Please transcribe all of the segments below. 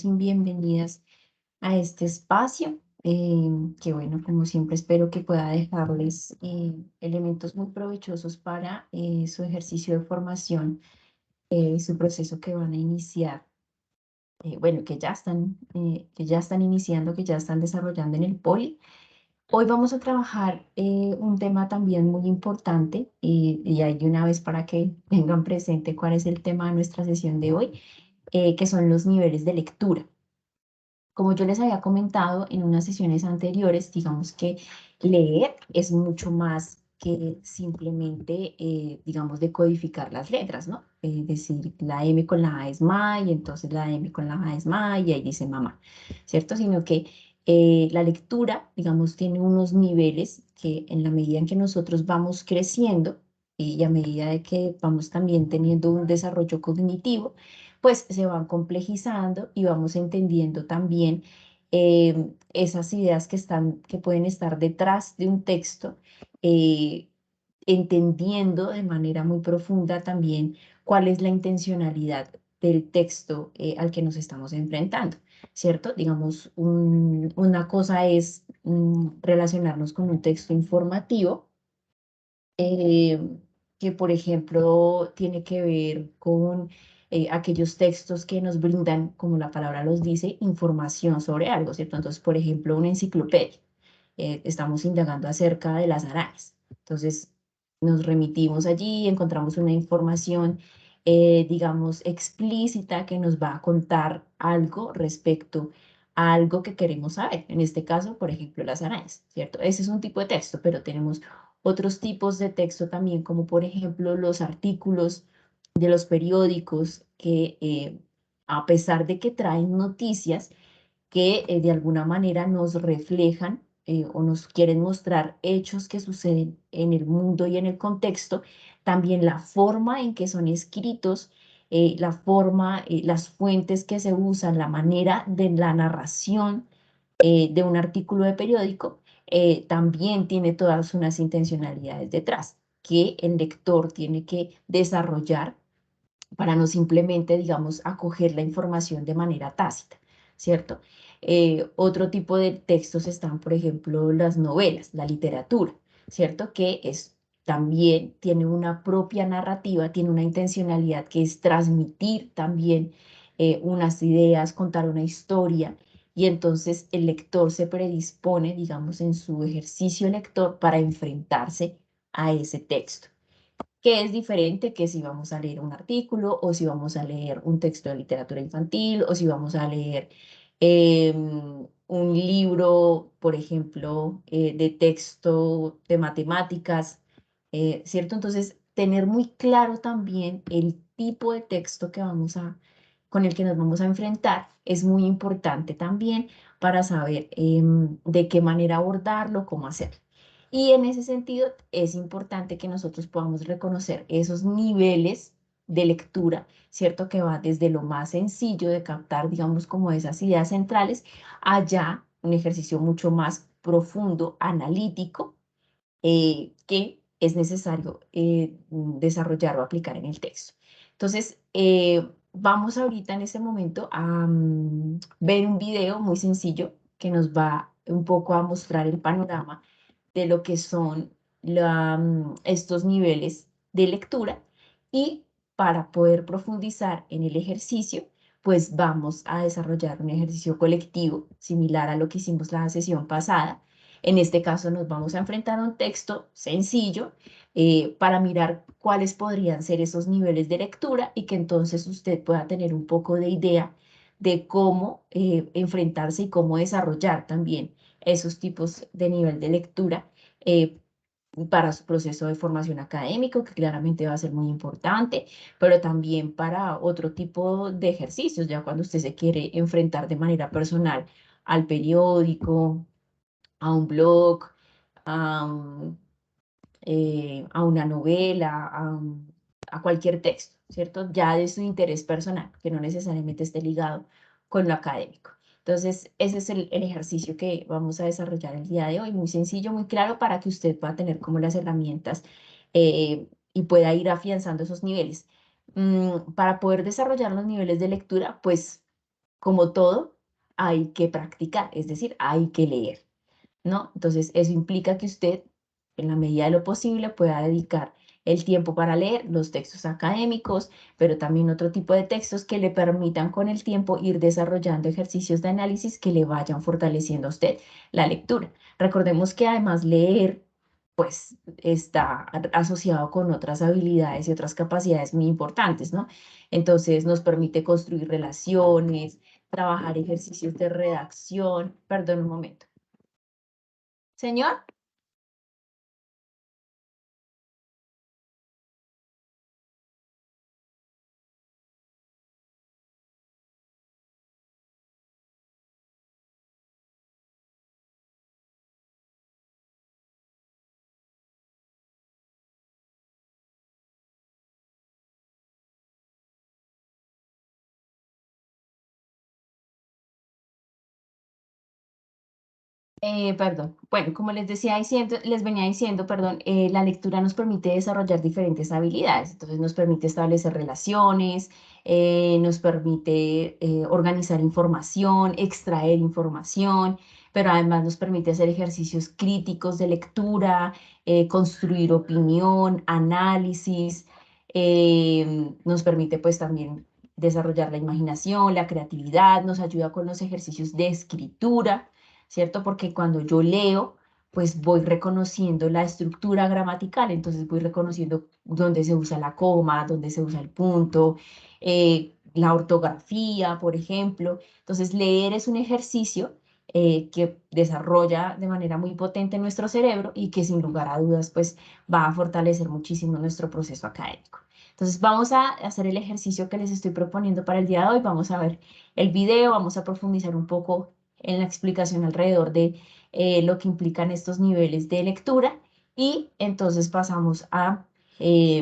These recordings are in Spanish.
Bienvenidas a este espacio, que bueno, como siempre espero que pueda dejarles elementos muy provechosos para su ejercicio de formación, su proceso que van a iniciar, bueno, que ya están iniciando, que ya están desarrollando en el poli. Hoy vamos a trabajar un tema también muy importante y ahí de una vez para que tengan presente cuál es el tema de nuestra sesión de hoy, que son los niveles de lectura. Como yo les había comentado en unas sesiones anteriores, digamos que leer es mucho más que simplemente, digamos, decodificar las letras, ¿no? Es decir, la M con la A es ma, y entonces la M con la A es ma, y ahí dice mamá, ¿cierto? Sino que la lectura, digamos, tiene unos niveles que en la medida en que nosotros vamos creciendo y a medida de que vamos también teniendo un desarrollo cognitivo, pues se van complejizando y vamos entendiendo también esas ideas que pueden estar detrás de un texto, eh, entendiendo de manera muy profunda también cuál es la intencionalidad del texto al que nos estamos enfrentando, ¿cierto? Digamos, una cosa es relacionarnos con un texto informativo, eh, que por ejemplo tiene que ver con aquellos textos que nos brindan, como la palabra los dice, información sobre algo, ¿cierto? Entonces, por ejemplo, una enciclopedia. Estamos indagando acerca de las arañas. Entonces, nos remitimos allí, encontramos una información, digamos, explícita que nos va a contar algo respecto a algo que queremos saber. En este caso, por ejemplo, las arañas, ¿cierto? Ese es un tipo de texto, pero tenemos otros tipos de texto también, como por ejemplo los artículos de los periódicos que, a pesar de que traen noticias que de alguna manera nos reflejan o nos quieren mostrar hechos que suceden en el mundo y en el contexto, también la forma en que son escritos, la forma, las fuentes que se usan, la manera de la narración de un artículo de periódico, también tiene todas unas intencionalidades detrás que el lector tiene que desarrollar para no simplemente, digamos, acoger la información de manera tácita, ¿cierto? Otro tipo de textos están, por ejemplo, las novelas, la literatura, ¿cierto? Que es también tiene una propia narrativa, tiene una intencionalidad que es transmitir también unas ideas, contar una historia, y entonces el lector se predispone, digamos, en su ejercicio lector para enfrentarse a ese texto, que es diferente que si vamos a leer un artículo o si vamos a leer un texto de literatura infantil o si vamos a leer un libro, por ejemplo, de texto de matemáticas, ¿cierto? Entonces, tener muy claro también el tipo de texto con el que nos vamos a enfrentar es muy importante también para saber de qué manera abordarlo, cómo hacerlo. Y en ese sentido es importante que nosotros podamos reconocer esos niveles de lectura, ¿cierto? Que va desde lo más sencillo de captar, digamos, como esas ideas centrales, allá un ejercicio mucho más profundo, analítico, que es necesario desarrollar o aplicar en el texto. Entonces, vamos ahorita en este momento a ver un video muy sencillo que nos va un poco a mostrar el panorama de lo que son estos niveles de lectura, y para poder profundizar en el ejercicio, pues vamos a desarrollar un ejercicio colectivo similar a lo que hicimos la sesión pasada. En este caso nos vamos a enfrentar a un texto sencillo para mirar cuáles podrían ser esos niveles de lectura y que entonces usted pueda tener un poco de idea de cómo enfrentarse y cómo desarrollar también esos tipos de nivel de lectura eh, para su proceso de formación académico, que claramente va a ser muy importante, pero también para otro tipo de ejercicios, ya cuando usted se quiere enfrentar de manera personal al periódico, a un blog, a, a una novela, a cualquier texto, ¿cierto? Ya de su interés personal, que no necesariamente esté ligado con lo académico. Entonces, ese es el ejercicio que vamos a desarrollar el día de hoy, muy sencillo, muy claro, para que usted pueda tener como las herramientas y pueda ir afianzando esos niveles. Para poder desarrollar los niveles de lectura, pues como todo, hay que practicar, es decir, hay que leer, ¿no? Entonces, eso implica que usted, en la medida de lo posible, pueda dedicar el tiempo para leer los textos académicos, pero también otro tipo de textos que le permitan con el tiempo ir desarrollando ejercicios de análisis que le vayan fortaleciendo a usted la lectura. Recordemos que además leer, pues, está asociado con otras habilidades y otras capacidades muy importantes, ¿no? Entonces, nos permite construir relaciones, trabajar ejercicios de redacción. Perdón un momento. Señor. Perdón. Bueno, como les decía diciendo, les venía diciendo, perdón, la lectura nos permite desarrollar diferentes habilidades. Entonces, nos permite establecer relaciones, nos permite organizar información, extraer información, pero además nos permite hacer ejercicios críticos de lectura, construir opinión, análisis. Nos permite, pues, también desarrollar la imaginación, la creatividad, nos ayuda con los ejercicios de escritura. ¿Cierto? Porque cuando yo leo, pues voy reconociendo la estructura gramatical, entonces voy reconociendo dónde se usa la coma, dónde se usa el punto, la ortografía, por ejemplo. Entonces, leer es un ejercicio que desarrolla de manera muy potente nuestro cerebro y que sin lugar a dudas, pues va a fortalecer muchísimo nuestro proceso académico. Entonces, vamos a hacer el ejercicio que les estoy proponiendo para el día de hoy. Vamos a ver el video, vamos a profundizar un poco en la explicación alrededor de lo que implican estos niveles de lectura y entonces pasamos a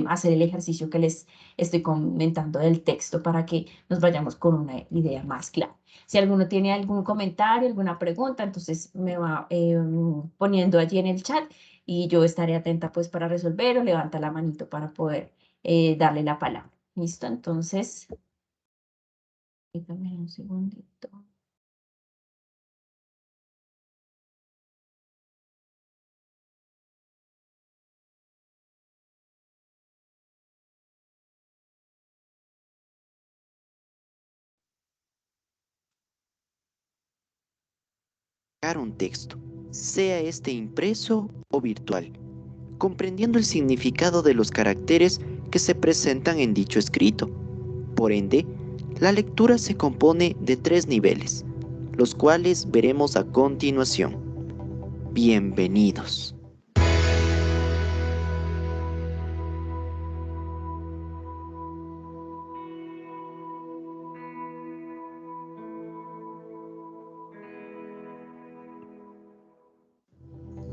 hacer el ejercicio que les estoy comentando del texto para que nos vayamos con una idea más clara. Si alguno tiene algún comentario, alguna pregunta, entonces me va poniendo allí en el chat y yo estaré atenta pues para resolver o levanta la manito para poder darle la palabra. ¿Listo? Entonces, déjame un segundito. Un texto, sea este impreso o virtual, comprendiendo el significado de los caracteres que se presentan en dicho escrito. Por ende, la lectura se compone de 3 niveles, los cuales veremos a continuación. Bienvenidos.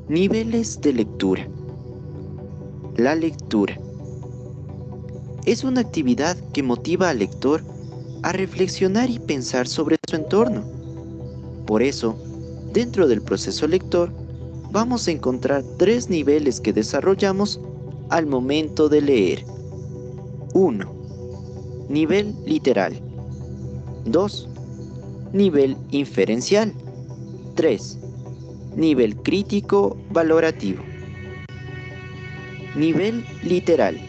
Niveles de lectura. La lectura es una actividad que motiva al lector a reflexionar y pensar sobre su entorno. Por eso, dentro del proceso lector, vamos a encontrar 3 niveles que desarrollamos al momento de leer. 1. Nivel literal. 2. Nivel inferencial. 3. Nivel crítico valorativo. Nivel literal.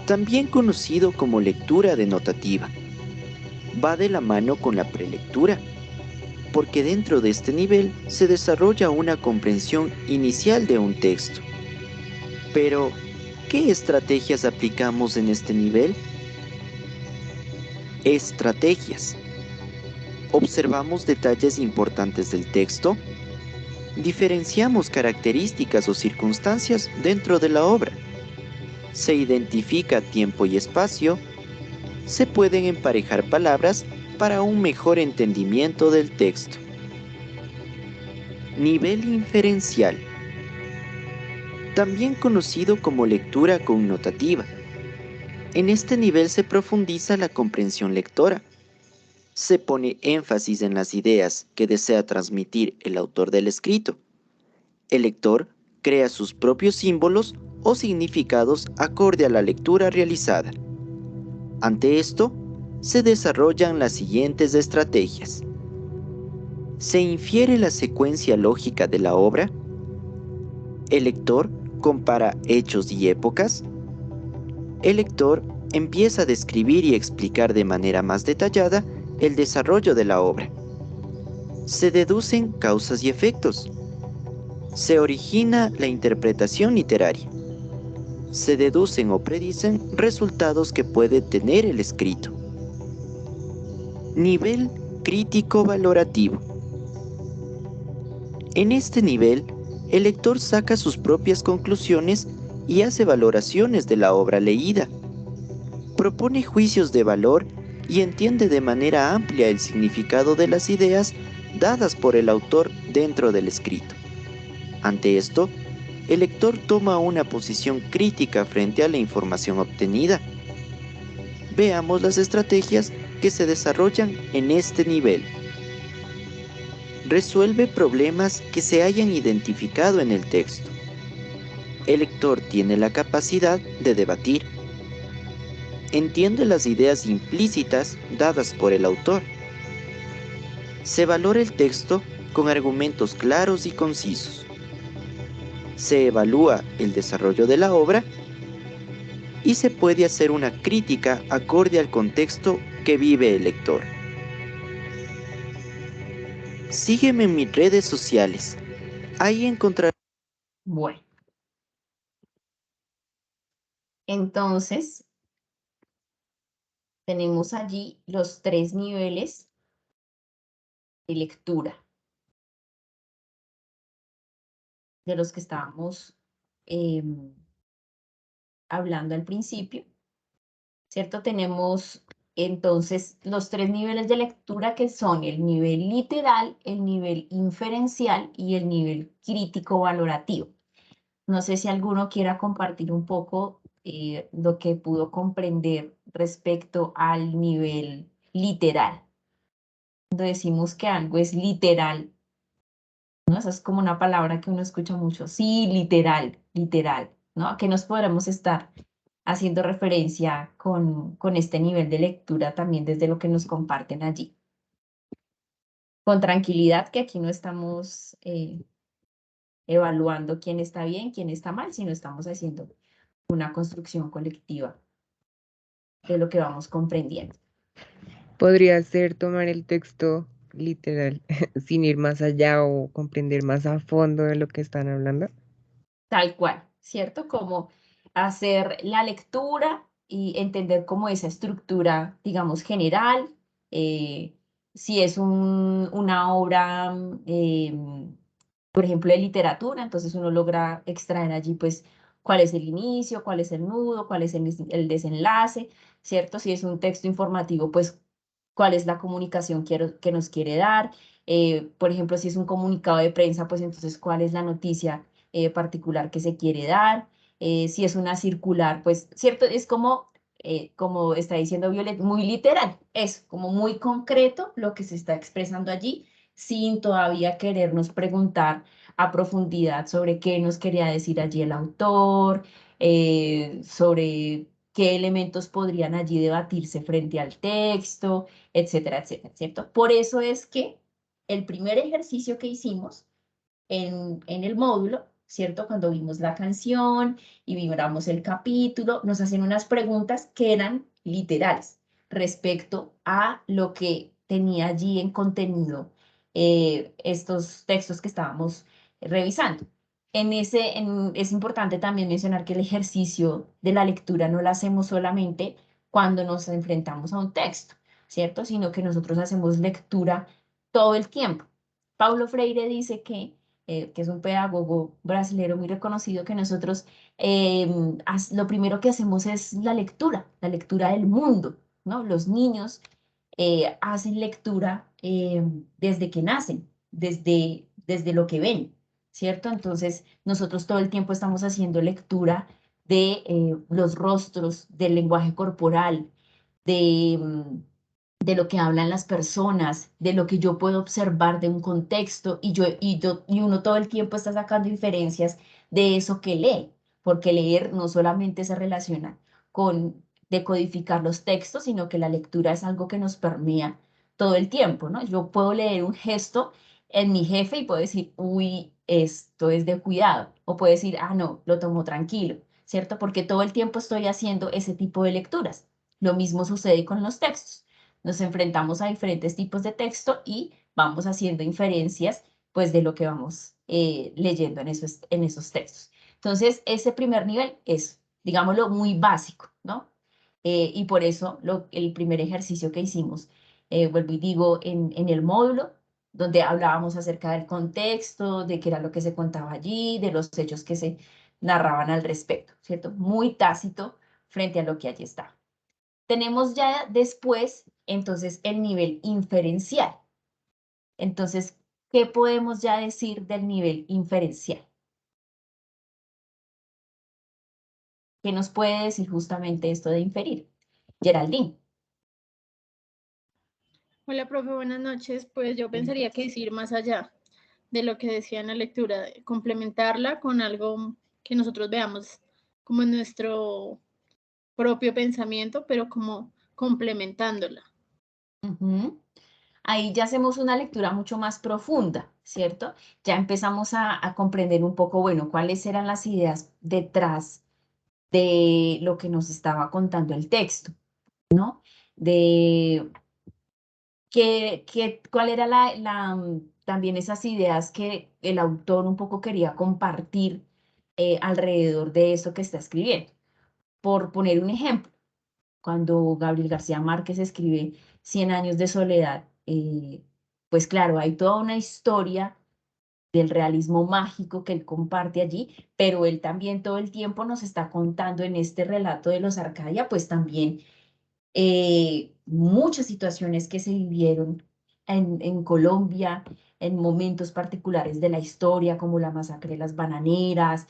También conocido como lectura denotativa. Va de la mano con la prelectura, porque dentro de este nivel se desarrolla una comprensión inicial de un texto. Pero, ¿qué estrategias aplicamos en este nivel? Estrategias. Observamos detalles importantes del texto. Diferenciamos características o circunstancias dentro de la obra. Se identifica tiempo y espacio. Se pueden emparejar palabras para un mejor entendimiento del texto. Nivel inferencial. También conocido como lectura connotativa. En este nivel se profundiza la comprensión lectora. Se pone énfasis en las ideas que desea transmitir el autor del escrito. El lector crea sus propios símbolos o significados acorde a la lectura realizada. Ante esto, se desarrollan las siguientes estrategias. Se infiere la secuencia lógica de la obra. El lector compara hechos y épocas. El lector empieza a describir y explicar de manera más detallada el desarrollo de la obra. Se deducen causas y efectos. Se origina la interpretación literaria. Se deducen o predicen resultados que puede tener el escrito. Nivel crítico valorativo. En este nivel, el lector saca sus propias conclusiones y hace valoraciones de la obra leída. Propone juicios de valor y entiende de manera amplia el significado de las ideas dadas por el autor dentro del escrito. Ante esto, el lector toma una posición crítica frente a la información obtenida. Veamos las estrategias que se desarrollan en este nivel. Resuelve problemas que se hayan identificado en el texto. El lector tiene la capacidad de debatir. Entiende las ideas implícitas dadas por el autor. Se valora el texto con argumentos claros y concisos. Se evalúa el desarrollo de la obra y se puede hacer una crítica acorde al contexto que vive el lector. Sígueme en mis redes sociales. Ahí encontrarás. Bueno, entonces tenemos allí los 3 niveles de lectura de los que estábamos hablando al principio, ¿cierto? Tenemos entonces los 3 niveles de lectura que son el nivel literal, el nivel inferencial y el nivel crítico valorativo. No sé si alguno quiera compartir un poco lo que pudo comprender respecto al nivel literal. Cuando decimos que algo es literal, ¿no? Esa es como una palabra que uno escucha mucho. Sí, literal, literal, ¿no? ¿A qué nos podremos estar haciendo referencia con este nivel de lectura también desde lo que nos comparten allí? Con tranquilidad, que aquí no estamos evaluando quién está bien, quién está mal, sino estamos haciendo una construcción colectiva de lo que vamos comprendiendo. Podría ser tomar el texto literal sin ir más allá o comprender más a fondo de lo que están hablando. Tal cual, ¿cierto? Como hacer la lectura y entender como esa estructura, digamos, general. Si es una obra, por ejemplo, de literatura, entonces uno logra extraer allí, pues, cuál es el inicio, cuál es el nudo, cuál es el desenlace, ¿cierto? Si es un texto informativo, pues, cuál es la comunicación que nos quiere dar. Por ejemplo, si es un comunicado de prensa, pues entonces, cuál es la noticia particular que se quiere dar. Si es una circular, pues, ¿cierto? Es como está diciendo Violet, muy literal, es como muy concreto lo que se está expresando allí, sin todavía querernos preguntar a profundidad sobre qué nos quería decir allí el autor, sobre qué elementos podrían allí debatirse frente al texto, etcétera, etcétera, ¿cierto? Por eso es que el primer ejercicio que hicimos en el módulo, ¿cierto? Cuando vimos la canción y vibramos el capítulo, nos hacen unas preguntas que eran literales respecto a lo que tenía allí en contenido estos textos que estábamos revisando. Es importante también mencionar que el ejercicio de la lectura no lo hacemos solamente cuando nos enfrentamos a un texto, ¿cierto? Sino que nosotros hacemos lectura todo el tiempo. Paulo Freire dice que es un pedagogo brasilero muy reconocido, que nosotros lo primero que hacemos es la lectura del mundo, ¿no? Los niños hacen lectura desde que nacen, desde lo que ven, ¿cierto? Entonces, nosotros todo el tiempo estamos haciendo lectura de los rostros, del lenguaje corporal, de lo que hablan las personas, de lo que yo puedo observar de un contexto y uno todo el tiempo está sacando inferencias de eso que lee, porque leer no solamente se relaciona con decodificar los textos, sino que la lectura es algo que nos permea todo el tiempo, ¿no? Yo puedo leer un gesto en mi jefe y puedo decir, uy, esto es de cuidado, o puedo decir, ah, no, lo tomo tranquilo, ¿cierto? Porque todo el tiempo estoy haciendo ese tipo de lecturas. Lo mismo sucede con los textos. Nos enfrentamos a diferentes tipos de texto y vamos haciendo inferencias, pues, de lo que vamos leyendo en esos textos. Entonces, ese primer nivel es, digámoslo, muy básico, ¿no? Y por eso el primer ejercicio que hicimos, vuelvo y digo, en el módulo, donde hablábamos acerca del contexto, de qué era lo que se contaba allí, de los hechos que se narraban al respecto, ¿cierto? Muy tácito frente a lo que allí está. Tenemos ya después, entonces, el nivel inferencial. Entonces, ¿qué podemos ya decir del nivel inferencial? ¿Qué nos puede decir justamente esto de inferir? Geraldine. Hola, profe, buenas noches. Pues yo pensaría que es ir más allá de lo que decía en la lectura, complementarla con algo que nosotros veamos como en nuestro propio pensamiento, pero como complementándola. Ahí ya hacemos una lectura mucho más profunda, ¿cierto? Ya empezamos a comprender un poco, bueno, cuáles eran las ideas detrás de lo que nos estaba contando el texto, ¿no? De cuál era también esas ideas que el autor un poco quería compartir alrededor de eso que está escribiendo. Por poner un ejemplo, cuando Gabriel García Márquez escribe Cien años de soledad, pues claro, hay toda una historia del realismo mágico que él comparte allí, pero él también todo el tiempo nos está contando en este relato de los Arcadia, pues también muchas situaciones que se vivieron en Colombia en momentos particulares de la historia, como la masacre de las bananeras.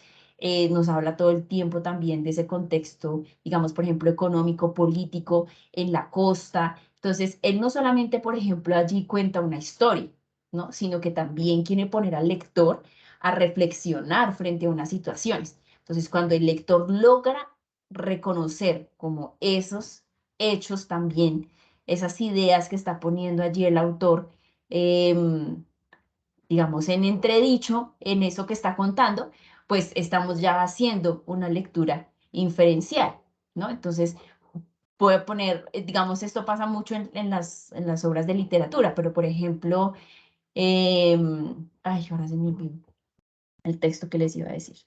Nos habla todo el tiempo también de ese contexto, digamos, por ejemplo, económico, político en la costa. Entonces, él no solamente, por ejemplo, allí cuenta una historia, ¿no? Sino que también quiere poner al lector a reflexionar frente a unas situaciones. Entonces, cuando el lector logra reconocer como esos hechos también, esas ideas que está poniendo allí el autor, digamos, en entredicho, en eso que está contando, pues estamos ya haciendo una lectura inferencial, ¿no? Entonces, puedo poner, digamos, esto pasa mucho en las obras de literatura, pero por ejemplo, ay, ahora se me olvidó el texto que les iba a decir.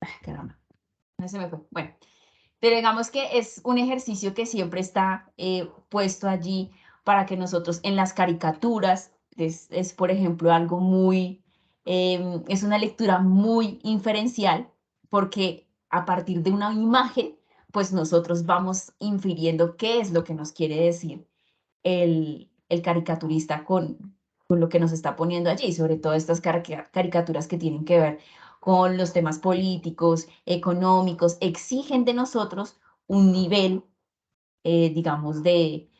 Ay, caramba, no se me fue. Bueno, pero digamos que es un ejercicio que siempre está puesto allí para que nosotros en las caricaturas, es por ejemplo algo muy, es una lectura muy inferencial, porque a partir de una imagen, pues nosotros vamos infiriendo qué es lo que nos quiere decir el caricaturista con lo que nos está poniendo allí, sobre todo estas caricaturas que tienen que ver con los temas políticos, económicos, exigen de nosotros un nivel, digamos, de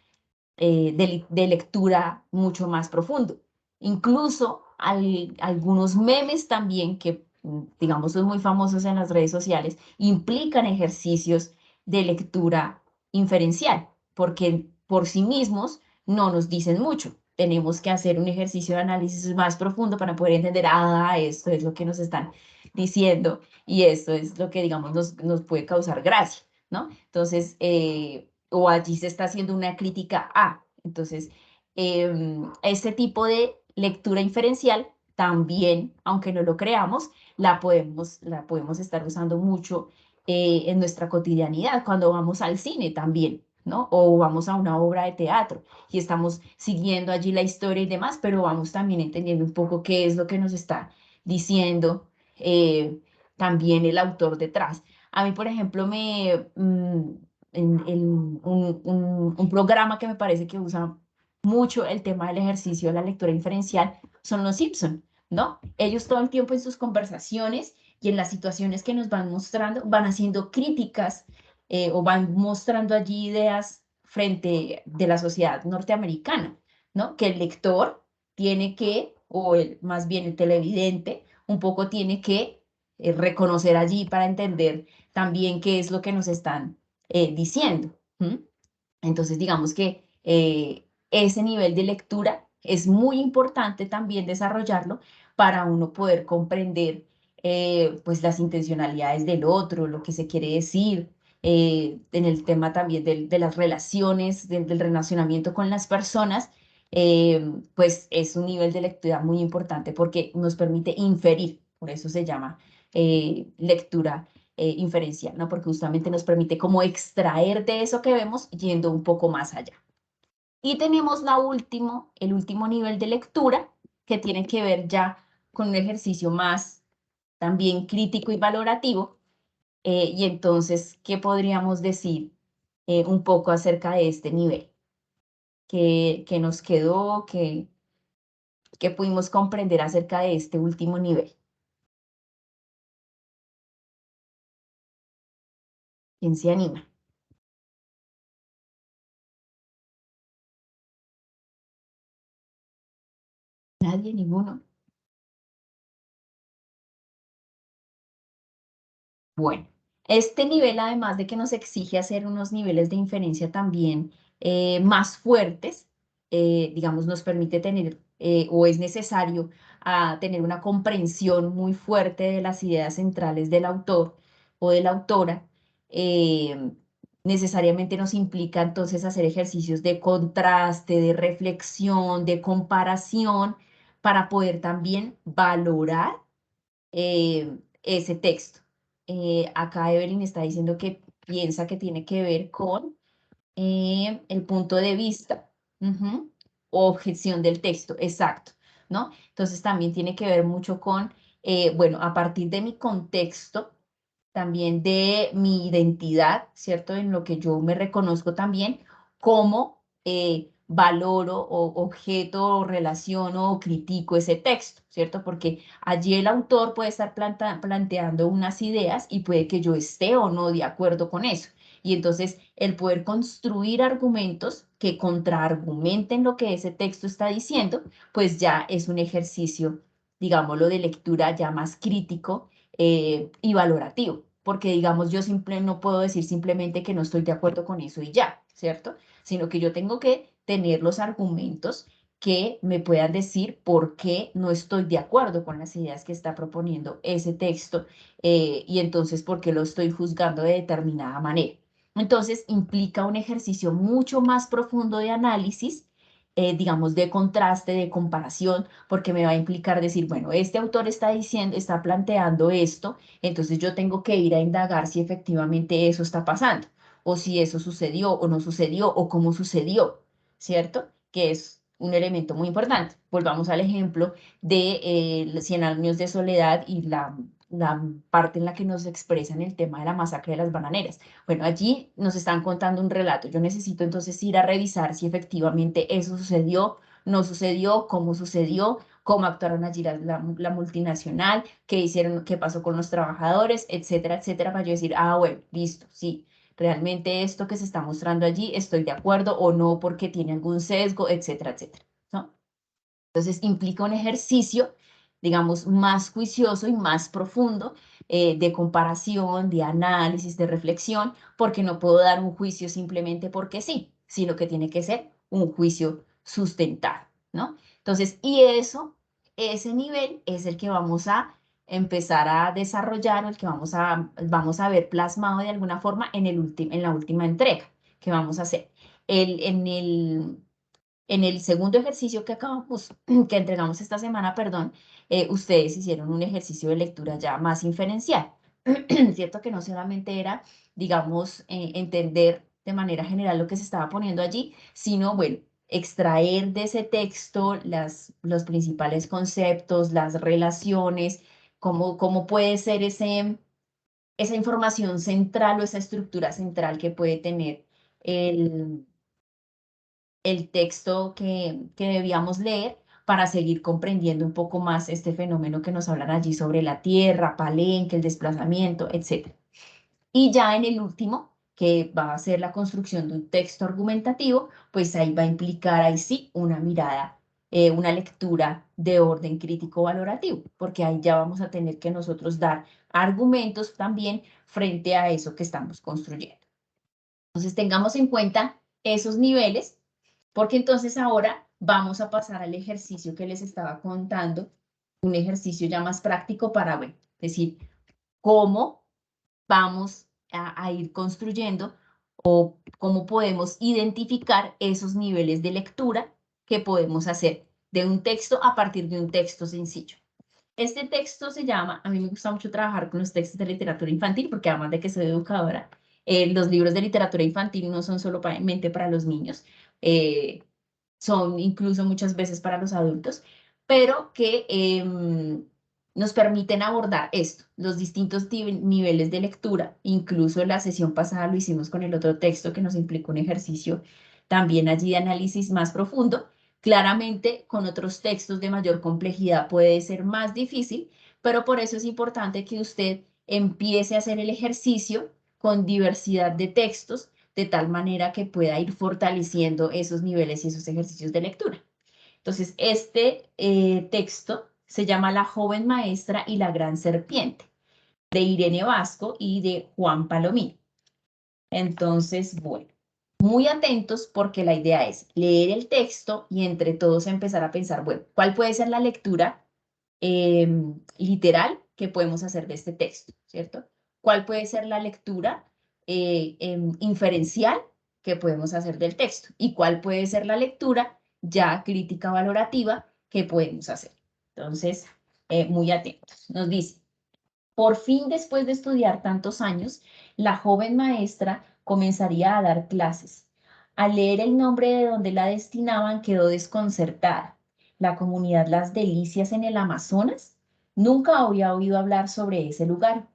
lectura mucho más profundo. Incluso algunos memes también que, digamos, son muy famosos en las redes sociales, implican ejercicios de lectura inferencial, porque por sí mismos no nos dicen mucho. Tenemos que hacer un ejercicio de análisis más profundo para poder entender, ah, esto es lo que nos están diciendo y esto es lo que, digamos, nos puede causar gracia, ¿no? Entonces, o allí se está haciendo una crítica a. Entonces, este tipo de lectura inferencial también, aunque no lo creamos, la podemos estar usando mucho en nuestra cotidianidad, cuando vamos al cine también, ¿no? O vamos a una obra de teatro y estamos siguiendo allí la historia y demás, pero vamos también entendiendo un poco qué es lo que nos está diciendo también el autor detrás. A mí, por ejemplo, un programa que me parece que usa mucho el tema del ejercicio de la lectura inferencial son los Simpson, ¿no? Ellos todo el tiempo en sus conversaciones y en las situaciones que nos van mostrando, van haciendo críticas o van mostrando allí ideas frente de la sociedad norteamericana, ¿no? Que el lector tiene que, más bien el televidente, un poco tiene que reconocer allí para entender también qué es lo que nos están diciendo. Entonces, digamos que ese nivel de lectura es muy importante también desarrollarlo para uno poder comprender pues las intencionalidades del otro, lo que se quiere decir, en el tema también de las relaciones, del relacionamiento con las personas, pues es un nivel de lectura muy importante porque nos permite inferir, por eso se llama lectura inferencial, ¿no? Porque justamente nos permite como extraer de eso que vemos yendo un poco más allá. Y tenemos el último nivel de lectura que tiene que ver ya con un ejercicio más también crítico y valorativo. Y entonces, ¿qué podríamos decir un poco acerca de este nivel? ¿Qué nos quedó? ¿Qué pudimos comprender acerca de este último nivel? ¿Quién se anima? ¿Nadie? ¿Ninguno? Bueno, este nivel, además de que nos exige hacer unos niveles de inferencia también más fuertes, digamos, nos permite tener o es necesario tener una comprensión muy fuerte de las ideas centrales del autor o de la autora. Necesariamente nos implica entonces hacer ejercicios de contraste, de reflexión, de comparación, para poder también valorar ese texto. Acá Evelyn está diciendo que piensa que tiene que ver con el punto de vista, objeción del texto, exacto, ¿no? Entonces también tiene que ver mucho con, bueno, a partir de mi contexto, también de mi identidad, ¿cierto? En lo que yo me reconozco también, cómo valoro o objeto o relaciono o critico ese texto, ¿cierto? Porque allí el autor puede estar planteando unas ideas y puede que yo esté o no de acuerdo con eso. Y entonces el poder construir argumentos que contraargumenten lo que ese texto está diciendo, pues ya es un ejercicio, digámoslo, de lectura ya más crítico y valorativo, porque digamos yo no puedo decir simplemente que no estoy de acuerdo con eso y ya, ¿cierto? Sino que yo tengo que tener los argumentos que me puedan decir por qué no estoy de acuerdo con las ideas que está proponiendo ese texto y entonces por qué lo estoy juzgando de determinada manera. Entonces implica un ejercicio mucho más profundo de análisis, digamos, de contraste, de comparación, porque me va a implicar decir, bueno, este autor está diciendo, está planteando esto, entonces yo tengo que ir a indagar si efectivamente eso está pasando, o si eso sucedió o no sucedió, o cómo sucedió, ¿cierto? Que es un elemento muy importante. Volvamos al ejemplo de Cien años de soledad y la parte en la que nos expresan el tema de la masacre de las bananeras. Bueno, allí nos están contando un relato. Yo necesito entonces ir a revisar si efectivamente eso sucedió, no sucedió, cómo actuaron allí la multinacional, qué hicieron, qué pasó con los trabajadores, etcétera, etcétera, para yo decir, ah, bueno, listo, sí, realmente esto que se está mostrando allí, estoy de acuerdo o no porque tiene algún sesgo, etcétera, etcétera, ¿no? Entonces implica un ejercicio, digamos, más juicioso y más profundo de comparación, de análisis, de reflexión, porque no puedo dar un juicio simplemente porque sí, sino que tiene que ser un juicio sustentado, ¿no? Entonces, ese nivel es el que vamos a empezar a desarrollar o el que vamos a ver plasmado de alguna forma en la última entrega que vamos a hacer. En el segundo ejercicio que acabamos, que entregamos esta semana, perdón, ustedes hicieron un ejercicio de lectura ya más inferencial, ¿cierto? Que no solamente era, digamos, entender de manera general lo que se estaba poniendo allí, sino, bueno, extraer de ese texto los principales conceptos, las relaciones, cómo puede ser esa información central o esa estructura central que puede tener el texto que debíamos leer para seguir comprendiendo un poco más este fenómeno que nos hablan allí sobre la tierra, Palenque, el desplazamiento, etc. Y ya en el último, que va a ser la construcción de un texto argumentativo, pues ahí va a implicar, ahí sí, una mirada, una lectura de orden crítico valorativo, porque ahí ya vamos a tener que nosotros dar argumentos también frente a eso que estamos construyendo. Entonces tengamos en cuenta esos niveles, porque entonces ahora vamos a pasar al ejercicio que les estaba contando, un ejercicio ya más práctico para ver, es decir, cómo vamos a ir construyendo o cómo podemos identificar esos niveles de lectura que podemos hacer de un texto a partir de un texto sencillo. Este texto se llama, a mí me gusta mucho trabajar con los textos de literatura infantil, porque además de que soy educadora, los libros de literatura infantil no son solamente para los niños, son incluso muchas veces para los adultos, pero que nos permiten abordar esto, los distintos niveles de lectura. Incluso en la sesión pasada lo hicimos con el otro texto que nos implicó un ejercicio también allí de análisis más profundo. Claramente, con otros textos de mayor complejidad puede ser más difícil, pero por eso es importante que usted empiece a hacer el ejercicio con diversidad de textos, de tal manera que pueda ir fortaleciendo esos niveles y esos ejercicios de lectura. Entonces, este texto se llama La joven maestra y la gran serpiente, de Irene Vasco y de Juan Palomino. Entonces, bueno, muy atentos porque la idea es leer el texto y entre todos empezar a pensar, bueno, ¿cuál puede ser la lectura literal que podemos hacer de este texto, ¿cierto? ¿Cuál puede ser la lectura inferencial que podemos hacer del texto? ¿Y cuál puede ser la lectura ya crítica valorativa que podemos hacer? Entonces, muy atentos. Nos dice, por fin, después de estudiar tantos años, la joven maestra comenzaría a dar clases. Al leer el nombre de donde la destinaban, quedó desconcertada. ¿La comunidad Las Delicias en el Amazonas? Nunca había oído hablar sobre ese lugar.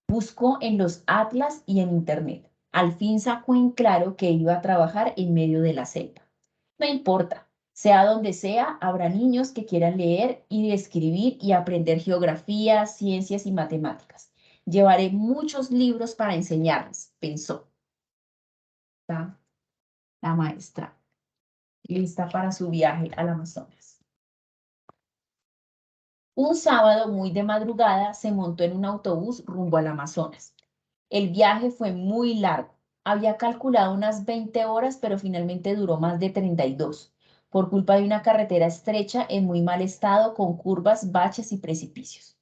Buscó en los atlas y en internet. Al fin sacó en claro que iba a trabajar en medio de la selva. No importa, sea donde sea, habrá niños que quieran leer y escribir y aprender geografía, ciencias y matemáticas. Llevaré muchos libros para enseñarles, pensó la maestra, lista para su viaje al Amazonas. Un sábado muy de madrugada se montó en un autobús rumbo al Amazonas. El viaje fue muy largo. Había calculado unas 20 horas, pero finalmente duró más de 32, por culpa de una carretera estrecha en muy mal estado, con curvas, baches y precipicios.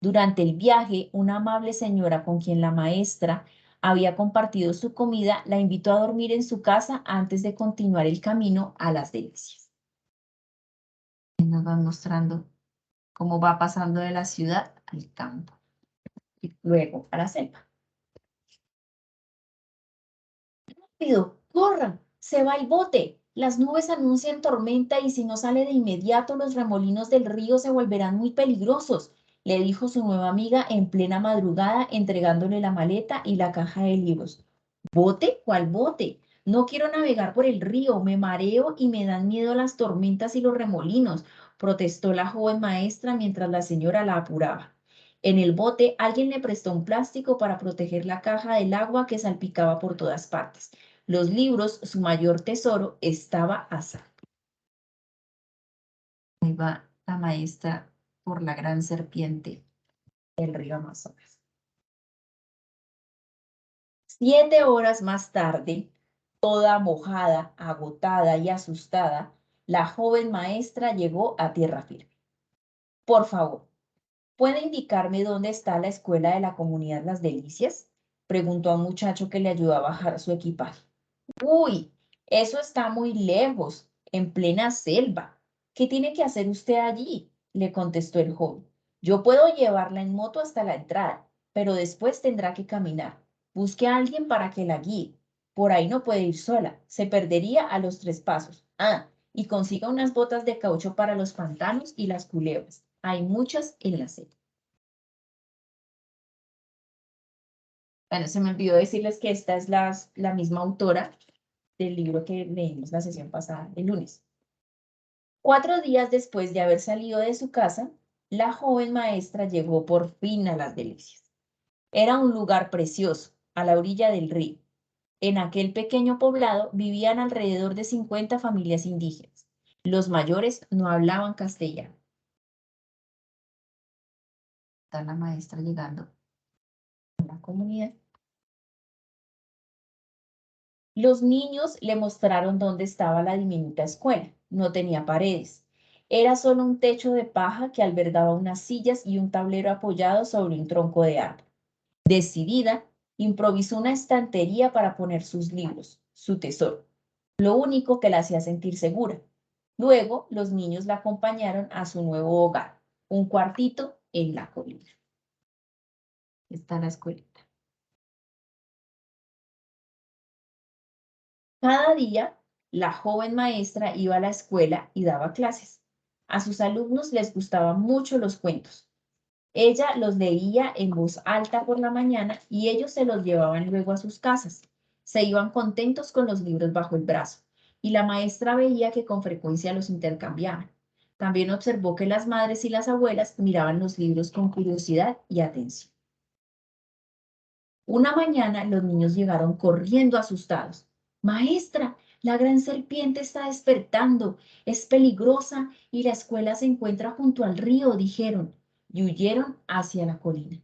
Durante el viaje, una amable señora con quien la maestra había compartido su comida la invitó a dormir en su casa antes de continuar el camino a Las Delicias. Nos van mostrando cómo va pasando de la ciudad al campo y luego a la selva. ¡Rápido! ¡Corran! ¡Se va el bote! Las nubes anuncian tormenta y si no sale de inmediato, los remolinos del río se volverán muy peligrosos, le dijo su nueva amiga en plena madrugada, entregándole la maleta y la caja de libros. ¿Bote? ¿Cuál bote? No quiero navegar por el río, me mareo y me dan miedo las tormentas y los remolinos, protestó la joven maestra mientras la señora la apuraba. En el bote, alguien le prestó un plástico para proteger la caja del agua que salpicaba por todas partes. Los libros, su mayor tesoro, estaba a salvo. Ahí va la maestra por la gran serpiente del río Amazonas. 7 horas más tarde, toda mojada, agotada y asustada, la joven maestra llegó a tierra firme. Por favor, ¿puede indicarme dónde está la escuela de la comunidad Las Delicias? Preguntó a un muchacho que le ayudó a bajar su equipaje. Uy, eso está muy lejos, en plena selva. ¿Qué tiene que hacer usted allí? Le contestó el joven. Yo puedo llevarla en moto hasta la entrada, pero después tendrá que caminar. Busque a alguien para que la guíe. Por ahí no puede ir sola, se perdería a los 3 pasos. Ah, y consiga unas botas de caucho para los pantanos y las culebras. Hay muchas en la selva. Bueno, se me olvidó decirles que esta es la misma autora del libro que leímos la sesión pasada, el lunes. 4 días después de haber salido de su casa, la joven maestra llegó por fin a Las Delicias. Era un lugar precioso, a la orilla del río. En aquel pequeño poblado vivían alrededor de 50 familias indígenas. Los mayores no hablaban castellano. Está la maestra llegando a la comunidad. Los niños le mostraron dónde estaba la diminuta escuela. No tenía paredes. Era solo un techo de paja que albergaba unas sillas y un tablero apoyado sobre un tronco de árbol. Decidida, improvisó una estantería para poner sus libros, su tesoro, lo único que la hacía sentir segura. Luego, los niños la acompañaron a su nuevo hogar, un cuartito en la colina. Está la escuelita. Cada día, la joven maestra iba a la escuela y daba clases. A sus alumnos les gustaban mucho los cuentos. Ella los leía en voz alta por la mañana y ellos se los llevaban luego a sus casas. Se iban contentos con los libros bajo el brazo y la maestra veía que con frecuencia los intercambiaban. También observó que las madres y las abuelas miraban los libros con curiosidad y atención. Una mañana los niños llegaron corriendo asustados. Maestra, la gran serpiente está despertando, es peligrosa y la escuela se encuentra junto al río, dijeron, y huyeron hacia la colina.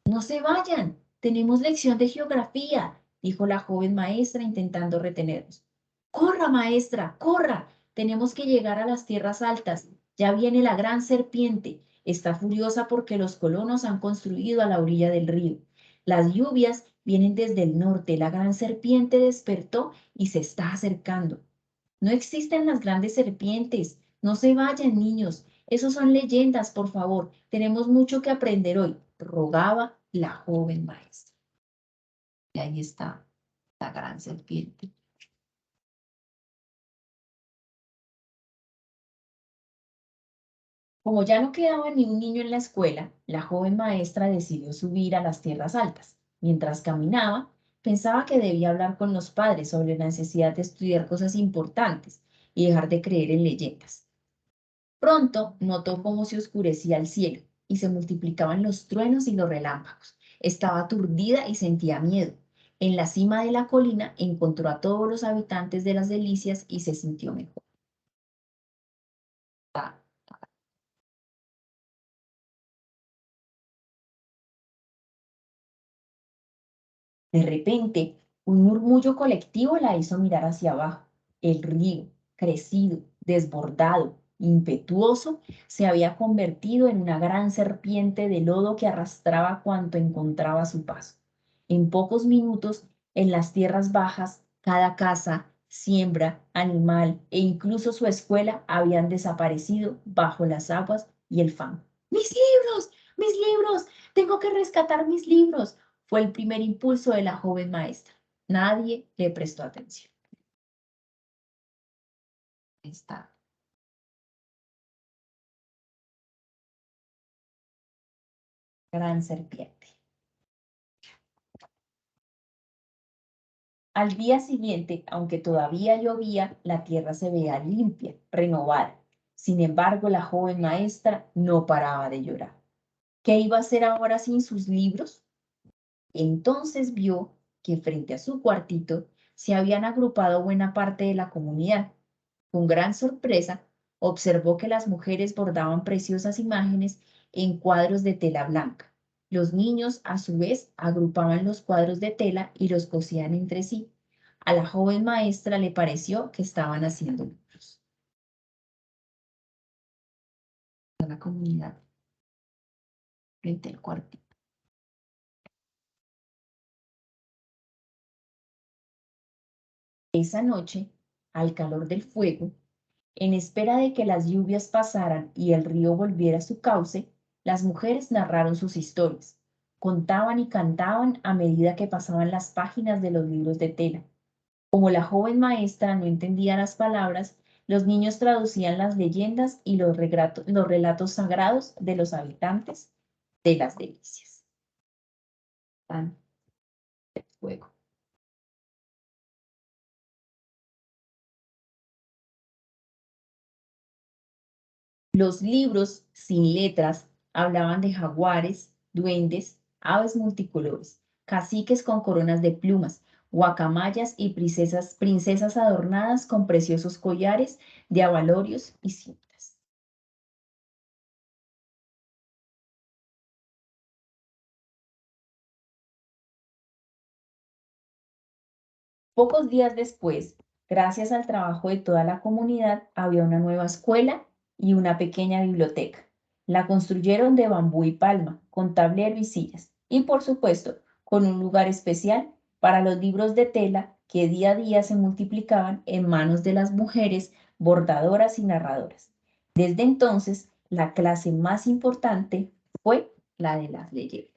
No se vayan, tenemos lección de geografía, dijo la joven maestra intentando retenerlos. Corra, maestra, corra, tenemos que llegar a las tierras altas. Ya viene la gran serpiente. Está furiosa porque los colonos han construido a la orilla del río. Las lluvias vienen desde el norte. La gran serpiente despertó y se está acercando. No existen las grandes serpientes. No se vayan, niños. Esos son leyendas, por favor. Tenemos mucho que aprender hoy, rogaba la joven maestra. Y ahí está la gran serpiente. Como ya no quedaba ni un niño en la escuela, la joven maestra decidió subir a las tierras altas. Mientras caminaba, pensaba que debía hablar con los padres sobre la necesidad de estudiar cosas importantes y dejar de creer en leyendas. Pronto notó cómo se oscurecía el cielo y se multiplicaban los truenos y los relámpagos. Estaba aturdida y sentía miedo. En la cima de la colina encontró a todos los habitantes de las Delicias y se sintió mejor. De repente, un murmullo colectivo la hizo mirar hacia abajo. El río, crecido, desbordado, impetuoso, se había convertido en una gran serpiente de lodo que arrastraba cuanto encontraba a su paso. En pocos minutos, en las tierras bajas, cada casa, siembra, animal e incluso su escuela habían desaparecido bajo las aguas y el fango. ¡Mis libros! ¡Mis libros! ¡Tengo que rescatar mis libros! Fue el primer impulso de la joven maestra. Nadie le prestó atención. Esta gran serpiente. Al día siguiente, aunque todavía llovía, la tierra se veía limpia, renovada. Sin embargo, la joven maestra no paraba de llorar. ¿Qué iba a hacer ahora sin sus libros? Entonces vio que frente a su cuartito se habían agrupado buena parte de la comunidad. Con gran sorpresa, observó que las mujeres bordaban preciosas imágenes en cuadros de tela blanca. Los niños, a su vez, agrupaban los cuadros de tela y los cosían entre sí. A la joven maestra le pareció que estaban haciendo libros. La comunidad frente al cuartito. Esa noche, al calor del fuego, en espera de que las lluvias pasaran y el río volviera a su cauce, las mujeres narraron sus historias. Contaban y cantaban a medida que pasaban las páginas de los libros de tela. Como la joven maestra no entendía las palabras, los niños traducían las leyendas y los relatos sagrados de los habitantes de las Delicias. Tan el fuego. Los libros sin letras hablaban de jaguares, duendes, aves multicolores, caciques con coronas de plumas, guacamayas y princesas adornadas con preciosos collares de abalorios y cintas. Pocos días después, gracias al trabajo de toda la comunidad, había una nueva escuela y una pequeña biblioteca. La construyeron de bambú y palma, con tablero y sillas, y por supuesto, con un lugar especial para los libros de tela que día a día se multiplicaban en manos de las mujeres bordadoras y narradoras. Desde entonces, la clase más importante fue la de las leyendas.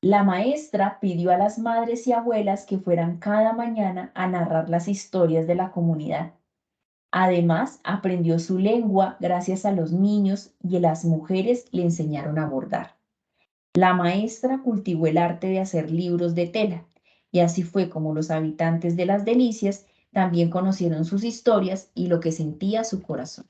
La maestra pidió a las madres y abuelas que fueran cada mañana a narrar las historias de la comunidad. Además, aprendió su lengua gracias a los niños y las mujeres le enseñaron a bordar. La maestra cultivó el arte de hacer libros de tela, y así fue como los habitantes de las Delicias también conocieron sus historias y lo que sentía su corazón.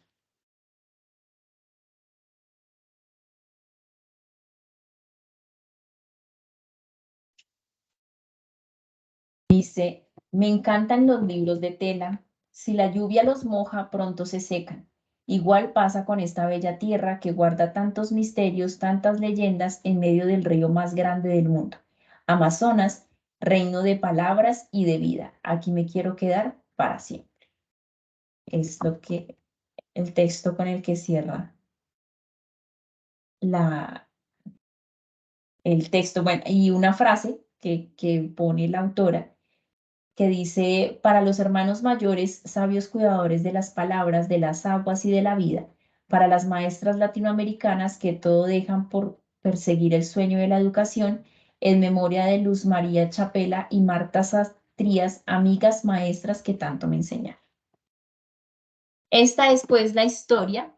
Dice, me encantan los libros de tela. Si la lluvia los moja, pronto se secan. Igual pasa con esta bella tierra que guarda tantos misterios, tantas leyendas en medio del río más grande del mundo. Amazonas, reino de palabras y de vida. Aquí me quiero quedar para siempre. Es lo que el texto con el que cierra la, el texto. Bueno, y una frase que pone la autora que dice, para los hermanos mayores, sabios cuidadores de las palabras, de las aguas y de la vida, para las maestras latinoamericanas que todo dejan por perseguir el sueño de la educación, en memoria de Luz María Chapela y Marta Sastrías, amigas maestras que tanto me enseñaron. Esta es pues la historia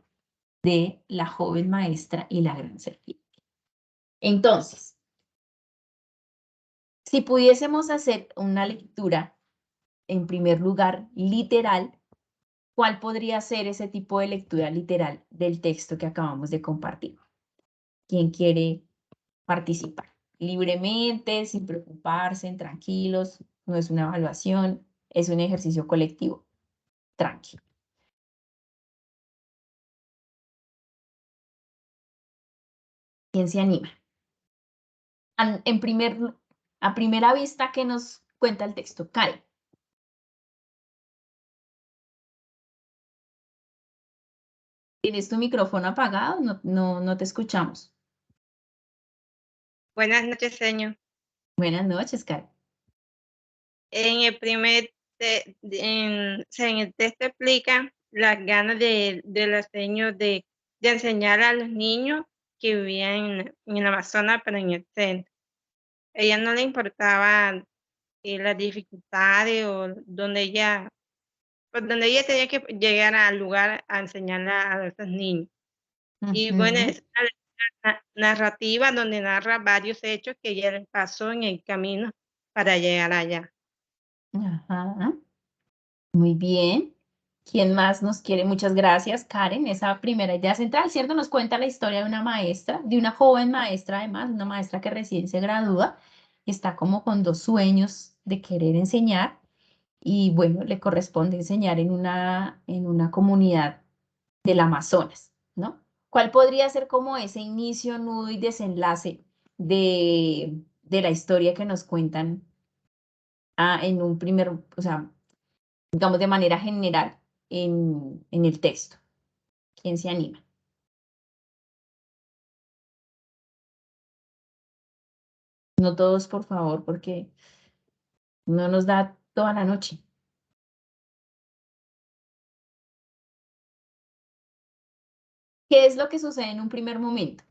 de la joven maestra y la gran serpiente. Entonces, si pudiésemos hacer una lectura, en primer lugar, literal, ¿cuál podría ser ese tipo de lectura literal del texto que acabamos de compartir? ¿Quién quiere participar? Libremente, sin preocuparse, tranquilos, no es una evaluación, es un ejercicio colectivo. Tranquilo. ¿Quién se anima? A primera vista, ¿qué nos cuenta el texto? Karen. ¿Tienes tu micrófono apagado? No te escuchamos. Buenas noches, señor. Buenas noches, Karen. En el primer, en el texto explica las ganas de la señor de enseñar a los niños que vivían en el Amazonas, pero en el centro. Ella no le importaba las dificultades o donde ella tenía que llegar al lugar a enseñar a esos niños. Y bueno, es una narrativa donde narra varios hechos que ella pasó en el camino para llegar allá. Ajá. Muy bien. ¿Quién más nos quiere? Muchas gracias, Karen. Esa primera idea central, ¿cierto? Nos cuenta la historia de una maestra, de una joven maestra además, una maestra que recién se gradúa y está como con dos sueños de querer enseñar y bueno, le corresponde enseñar en una comunidad del Amazonas, ¿no? ¿Cuál podría ser como ese inicio, nudo y desenlace de la historia que nos cuentan en un primer, o sea, digamos de manera general en el texto? ¿Quién se anima? No todos, por favor, porque no nos da toda la noche. ¿Qué es lo que sucede en un primer momento?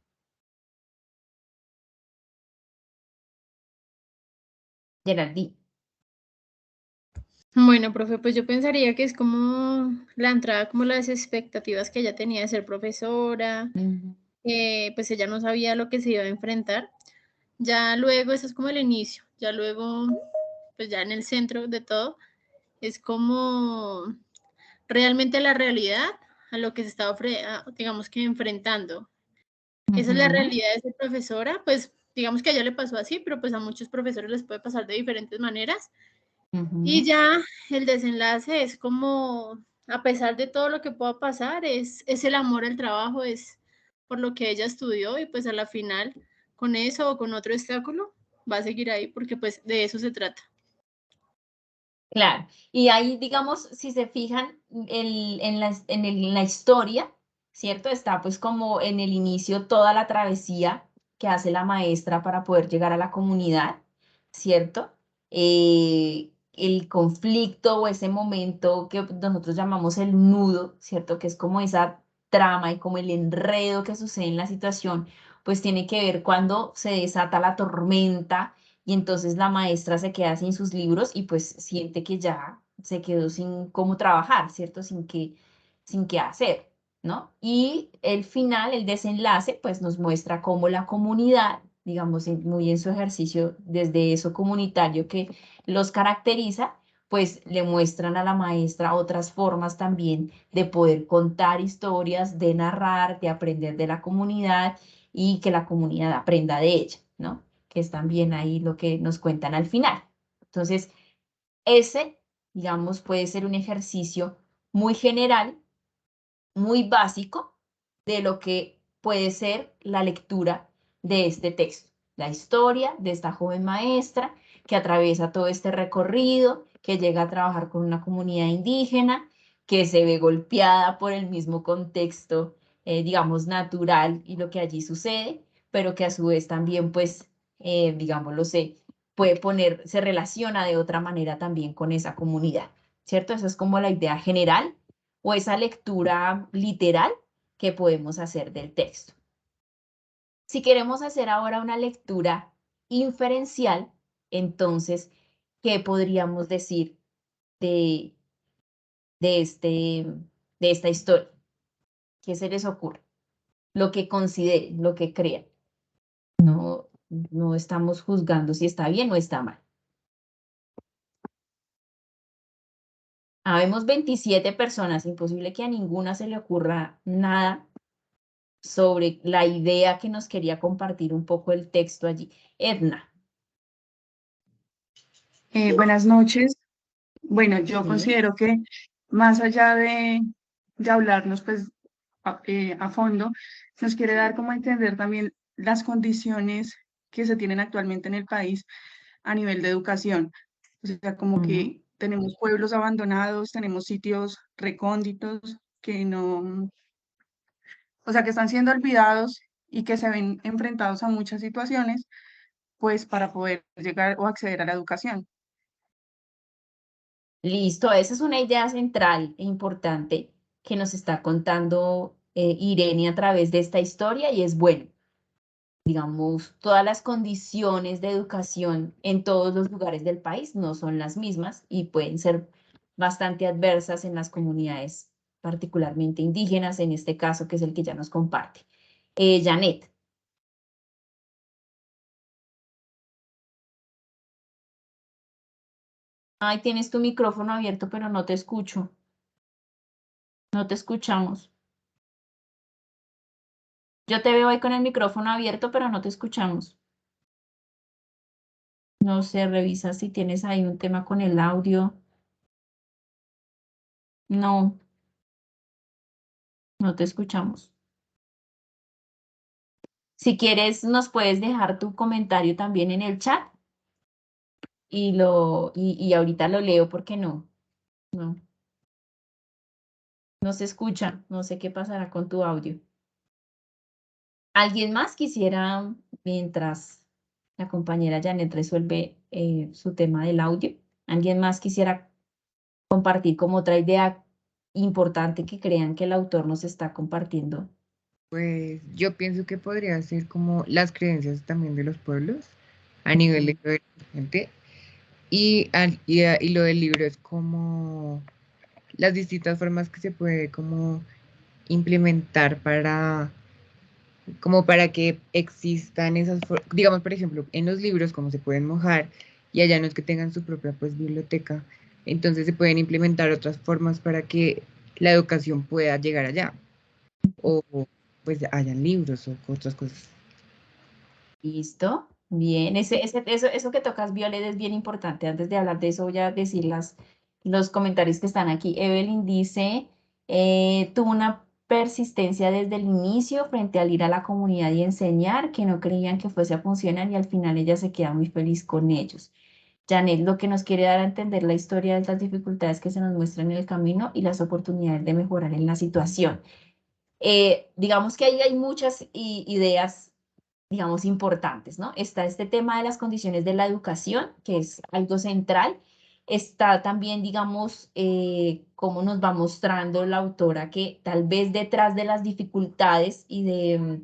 Geraldine. Bueno, profe, pues yo pensaría que es como la entrada, como las expectativas que ella tenía de ser profesora, pues ella no sabía lo que se iba a enfrentar. Ya luego, eso es como el inicio, ya luego, pues ya en el centro de todo, es como realmente la realidad a lo que se estaba, digamos que enfrentando. Esa es la realidad de ser profesora, pues digamos que a ella le pasó así, pero pues a muchos profesores les puede pasar de diferentes maneras. Y ya el desenlace es como, a pesar de todo lo que pueda pasar, es el amor al trabajo, es por lo que ella estudió y pues a la final con eso o con otro obstáculo va a seguir ahí porque pues de eso se trata. Claro, y ahí, digamos, si se fijan en la historia, ¿cierto? Está pues como en el inicio toda la travesía que hace la maestra para poder llegar a la comunidad, ¿cierto? El conflicto o ese momento que nosotros llamamos el nudo, ¿cierto? Que es como esa trama y como el enredo que sucede en la situación, pues tiene que ver cuando se desata la tormenta y entonces la maestra se queda sin sus libros y pues siente que ya se quedó sin cómo trabajar, ¿cierto? Sin qué hacer, ¿no? Y el final, el desenlace, pues nos muestra cómo la comunidad, digamos, muy en su ejercicio desde eso comunitario que los caracteriza, pues le muestran a la maestra otras formas también de poder contar historias, de narrar, de aprender de la comunidad y que la comunidad aprenda de ella, ¿no? Que es también ahí lo que nos cuentan al final. Entonces, ese, digamos, puede ser un ejercicio muy general, muy básico de lo que puede ser la lectura de este texto, la historia de esta joven maestra que atraviesa todo este recorrido, que llega a trabajar con una comunidad indígena, que se ve golpeada por el mismo contexto, digamos, natural y lo que allí sucede, pero que a su vez también, pues, digámoslo, puede poner, se relaciona de otra manera también con esa comunidad, ¿cierto? Esa es como la idea general o esa lectura literal que podemos hacer del texto. Si queremos hacer ahora una lectura inferencial, entonces, ¿qué podríamos decir de, de, este, de esta historia? ¿Qué se les ocurre? Lo que consideren, lo que crean. No, no estamos juzgando si está bien o está mal. Habemos 27 personas, imposible que a ninguna se le ocurra nada sobre la idea que nos quería compartir un poco el texto allí. Edna. Buenas noches. Bueno, yo Sí. considero que más allá de hablarnos pues a fondo, nos quiere dar como a entender también las condiciones que se tienen actualmente en el país a nivel de educación. O sea, como que tenemos pueblos abandonados, tenemos sitios recónditos que no, o sea, que están siendo olvidados y que se ven enfrentados a muchas situaciones, pues para poder llegar o acceder a la educación. Listo, esa es una idea central e importante que nos está contando Irene a través de esta historia y es bueno, digamos, todas las condiciones de educación en todos los lugares del país no son las mismas y pueden ser bastante adversas en las comunidades, particularmente indígenas, en este caso, que es el que ya nos comparte. Janet. Ay, tienes tu micrófono abierto, pero no te escucho. No te escuchamos. Yo te veo ahí con el micrófono abierto, pero no te escuchamos. No sé, revisa si tienes ahí un tema con el audio. No, no te escuchamos. Si quieres, nos puedes dejar tu comentario también en el chat y ahorita lo leo porque no, no se escucha. No sé qué pasará con tu audio. ¿Alguien más quisiera, mientras la compañera Janet resuelve su tema del audio, alguien más quisiera compartir como otra idea importante que crean que el autor nos está compartiendo? Pues yo pienso que podría ser como las creencias también de los pueblos a nivel de lo de la gente. Y lo del libro es como las distintas formas que se puede como implementar como para que existan esas, digamos, por ejemplo, en los libros, como se pueden mojar, y allá no es que tengan su propia pues biblioteca, entonces se pueden implementar otras formas para que la educación pueda llegar allá, o pues hayan libros o otras cosas. ¿Listo? Bien, eso que tocas, Violet, es bien importante. Antes de hablar de eso, voy a decir los comentarios que están aquí. Evelyn dice, tuvo una persistencia desde el inicio frente al ir a la comunidad y enseñar, que no creían que fuese a funcionar y al final ella se queda muy feliz con ellos. Janet lo que nos quiere dar a entender la historia de las dificultades que se nos muestran en el camino y las oportunidades de mejorar en la situación. Digamos que ahí hay muchas ideas, digamos, importantes, ¿no? Está este tema de las condiciones de la educación, que es algo central. Está también, digamos, cómo nos va mostrando la autora que tal vez detrás de las dificultades y de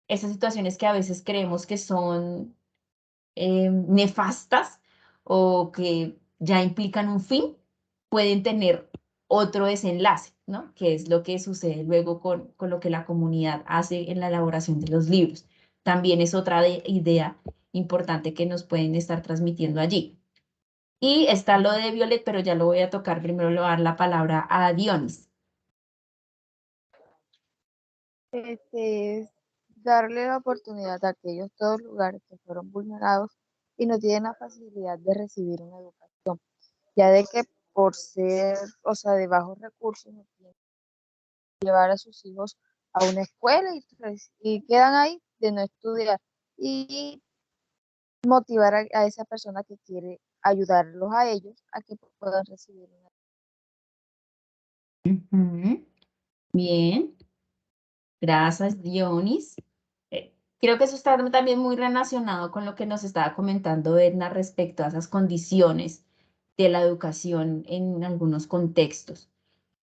esas situaciones que a veces creemos que son nefastas o que ya implican un fin, pueden tener otro desenlace, ¿no? Que es lo que sucede luego con lo que la comunidad hace en la elaboración de los libros. También es otra idea importante que nos pueden estar transmitiendo allí. Y está lo de Violet, pero ya lo voy a tocar. Primero le voy a dar la palabra a Dionis. Es darle la oportunidad a aquellos todos lugares que fueron vulnerados y no tienen la facilidad de recibir una educación, ya de que por ser, o sea, de bajos recursos, no tienen que llevar a sus hijos a una escuela y quedan ahí de no estudiar y motivar a esa persona que quiere ayudarlos a ellos a que puedan recibir una. Bien, gracias, Dionis. Creo que eso está también muy relacionado con lo que nos estaba comentando Edna respecto a esas condiciones de la educación en algunos contextos.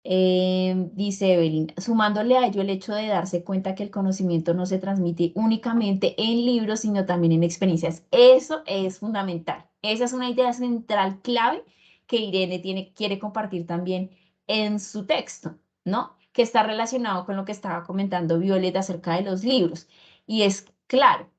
Dice Evelyn, sumándole a ello el hecho de darse cuenta que el conocimiento no se transmite únicamente en libros, sino también en experiencias. Eso es fundamental. Esa es una idea central clave que Irene quiere compartir también en su texto, ¿no? Que está relacionado con lo que estaba comentando Violeta acerca de los libros. Y es claro,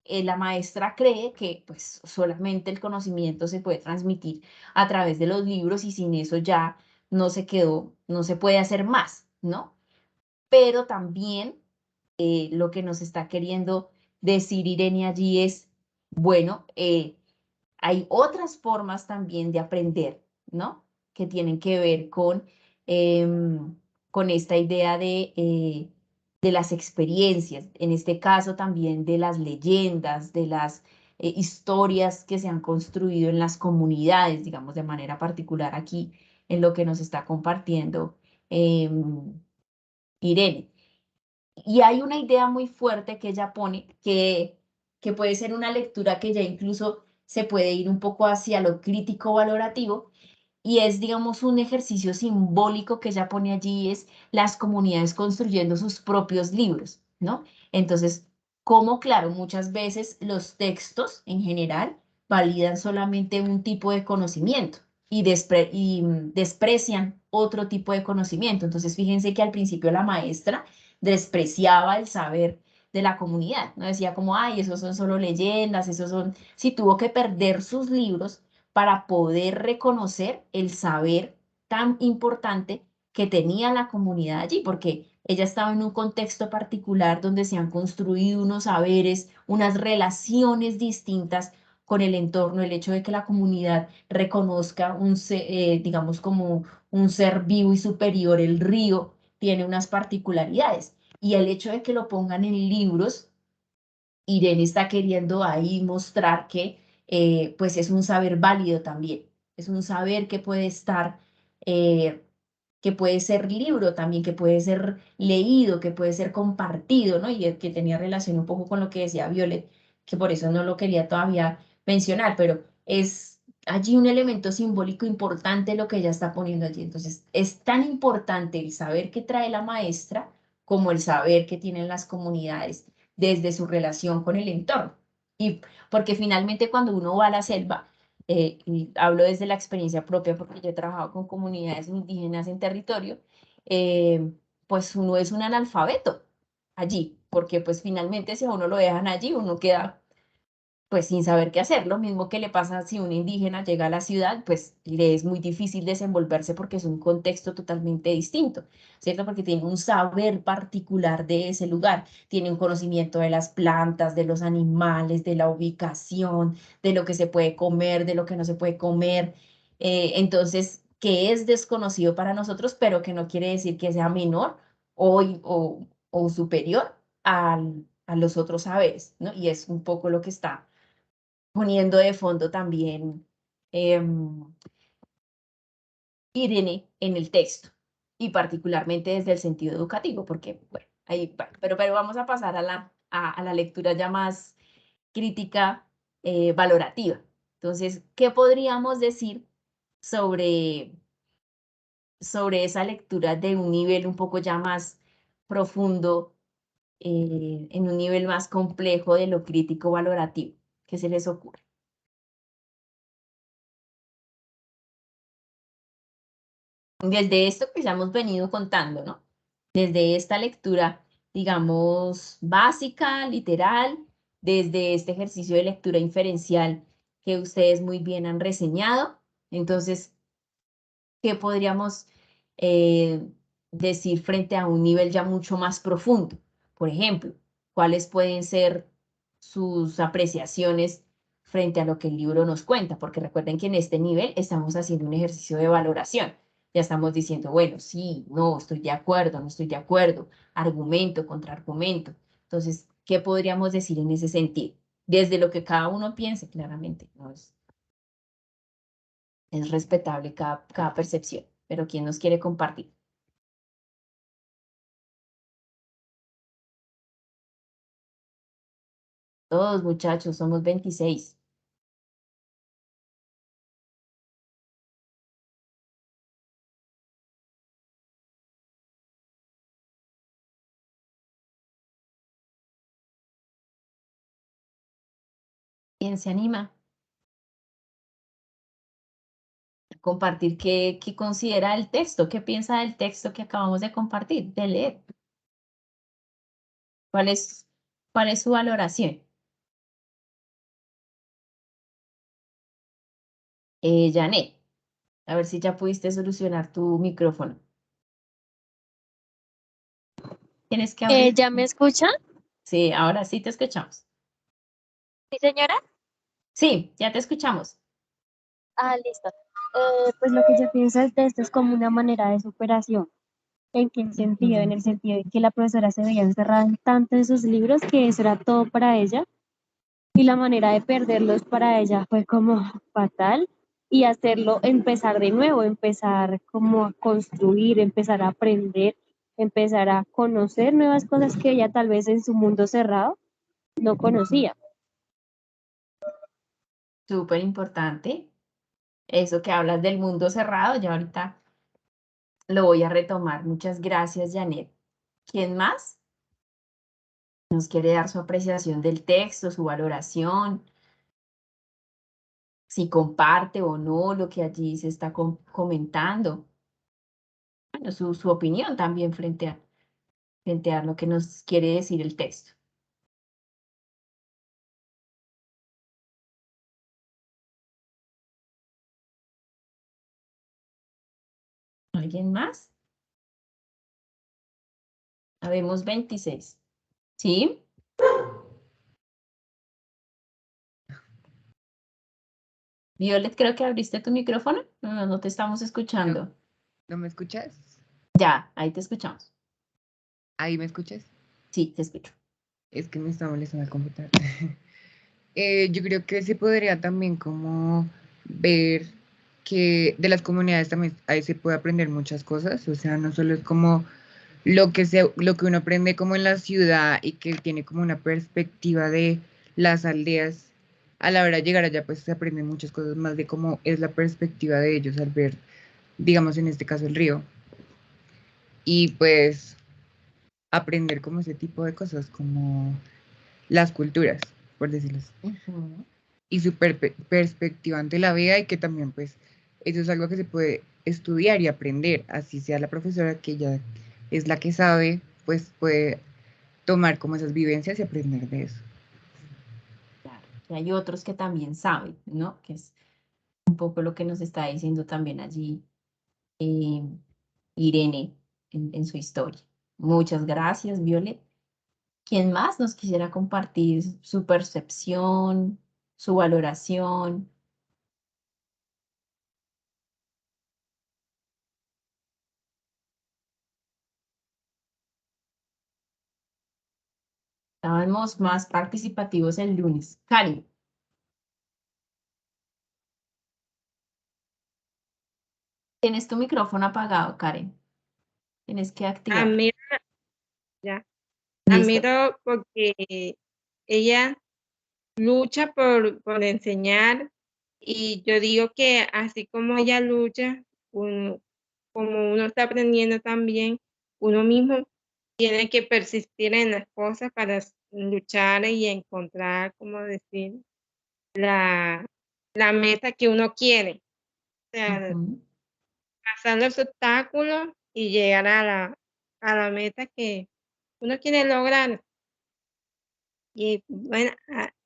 la maestra cree que pues solamente el conocimiento se puede transmitir a través de los libros y sin eso ya no se quedó, no se puede hacer más, ¿no? Pero también lo que nos está queriendo decir Irene allí es, bueno, hay otras formas también de aprender, ¿no? Que tienen que ver con esta idea de las experiencias, en este caso también de las leyendas, de las historias que se han construido en las comunidades, digamos, de manera particular aquí en lo que nos está compartiendo Irene. Y hay una idea muy fuerte que ella pone que puede ser una lectura que ya incluso se puede ir un poco hacia lo crítico valorativo y es, digamos, un ejercicio simbólico que ella pone allí, es las comunidades construyendo sus propios libros, ¿no? Entonces, como claro, muchas veces los textos en general validan solamente un tipo de conocimiento y desprecian otro tipo de conocimiento. Entonces, fíjense que al principio la maestra despreciaba el saber de la comunidad, no decía como, ay, esos son solo leyendas, esos son, sí, tuvo que perder sus libros para poder reconocer el saber tan importante que tenía la comunidad allí, porque ella estaba en un contexto particular donde se han construido unos saberes, unas relaciones distintas con el entorno, el hecho de que la comunidad reconozca digamos, como un ser vivo y superior, el río, tiene unas particularidades. Y el hecho de que lo pongan en libros, Irene está queriendo ahí mostrar que pues es un saber válido también, es un saber que puede estar, que puede ser libro también, que puede ser leído, que puede ser compartido, ¿no? Y que tenía relación un poco con lo que decía Violet, que por eso no lo quería todavía mencionar, pero es allí un elemento simbólico importante lo que ella está poniendo allí. Entonces, es tan importante el saber que trae la maestra como el saber que tienen las comunidades desde su relación con el entorno. Y porque finalmente cuando uno va a la selva, y hablo desde la experiencia propia porque yo he trabajado con comunidades indígenas en territorio, pues uno es un analfabeto allí, porque pues finalmente si a uno lo dejan allí, uno queda pues sin saber qué hacer. Lo mismo que le pasa si un indígena llega a la ciudad, pues le es muy difícil desenvolverse porque es un contexto totalmente distinto, ¿cierto? Porque tiene un saber particular de ese lugar, tiene un conocimiento de las plantas, de los animales, de la ubicación, de lo que se puede comer, de lo que no se puede comer. Entonces, que es desconocido para nosotros, pero que no quiere decir que sea menor o superior a los otros saberes, ¿no? Y es un poco lo que está poniendo de fondo también Irene en el texto, y particularmente desde el sentido educativo, porque, bueno, ahí, bueno, pero vamos a pasar a la lectura ya más crítica, valorativa. Entonces, ¿qué podríamos decir sobre, sobre esa lectura de un nivel un poco ya más profundo, en un nivel más complejo de lo crítico valorativo? ¿Qué se les ocurre? Desde esto que ya hemos venido contando, ¿no? Desde esta lectura, digamos, básica, literal, desde este ejercicio de lectura inferencial que ustedes muy bien han reseñado. Entonces, ¿qué podríamos decir frente a un nivel ya mucho más profundo? Por ejemplo, ¿cuáles pueden ser sus apreciaciones frente a lo que el libro nos cuenta? Porque recuerden que en este nivel estamos haciendo un ejercicio de valoración. Ya estamos diciendo, bueno, sí, no, estoy de acuerdo, no estoy de acuerdo, argumento, contraargumento. Entonces, ¿qué podríamos decir en ese sentido? Desde lo que cada uno piense, claramente, ¿no? Es respetable cada percepción, pero ¿quién nos quiere compartir? Todos, muchachos, somos 26. ¿Quién se anima a compartir qué considera el texto? ¿Qué piensa del texto que acabamos de compartir, de leer? ¿Cuál es, cuál es su valoración? Janet, a ver si ya pudiste solucionar tu micrófono. Tienes que abrir. ¿Ya me escucha? Sí, ahora sí te escuchamos. Sí, señora. Sí, ya te escuchamos. Ah, listo. Pues lo que yo pienso del texto es como una manera de superación. ¿En qué sentido? En el sentido de que la profesora se veía encerrada en tanto en sus libros que eso era todo para ella y la manera de perderlos para ella fue como fatal y hacerlo, empezar de nuevo, empezar como a construir, empezar a aprender, empezar a conocer nuevas cosas que ella tal vez en su mundo cerrado no conocía. Súper importante. Eso que hablas del mundo cerrado, ya ahorita lo voy a retomar. Muchas gracias, Janet. ¿Quién más nos quiere dar su apreciación del texto, su valoración, si comparte o no lo que allí se está comentando? Bueno, su opinión también frente a lo que nos quiere decir el texto. ¿Alguien más? Habemos 26. ¿Sí? Violet, creo que abriste tu micrófono. No, no te estamos escuchando. ¿No me escuchas? Ya, ahí te escuchamos. ¿Ahí me escuchas? Sí, te escucho. Es que me está molestando el computador. Yo creo que se podría también como ver que de las comunidades también ahí se puede aprender muchas cosas, o sea, no solo es como lo que uno aprende como en la ciudad y que tiene como una perspectiva de las aldeas, a la hora de llegar allá pues se aprenden muchas cosas más de cómo es la perspectiva de ellos al ver, digamos en este caso el río, y pues aprender como ese tipo de cosas, como las culturas, por decirlo así. Ujú. Y su perspectiva ante la vida y que también pues eso es algo que se puede estudiar y aprender, así sea la profesora que ya es la que sabe, pues puede tomar como esas vivencias y aprender de eso. Claro, y hay otros que también saben, ¿no? Que es un poco lo que nos está diciendo también allí eh, Irene en su historia. Muchas gracias, Violet. ¿Quién más nos quisiera compartir su percepción, su valoración? Estábamos más participativos el lunes. Karen. Tienes tu micrófono apagado, Karen. Tienes que activarlo. Admiro, ya, Listo. admiro porque ella lucha por enseñar y yo digo que así como ella lucha, como uno está aprendiendo también, uno mismo tiene que persistir en las cosas para luchar y encontrar, como decir, la meta que uno quiere. O sea, Ujú, pasar los obstáculos y llegar a la meta que uno quiere lograr. Y bueno,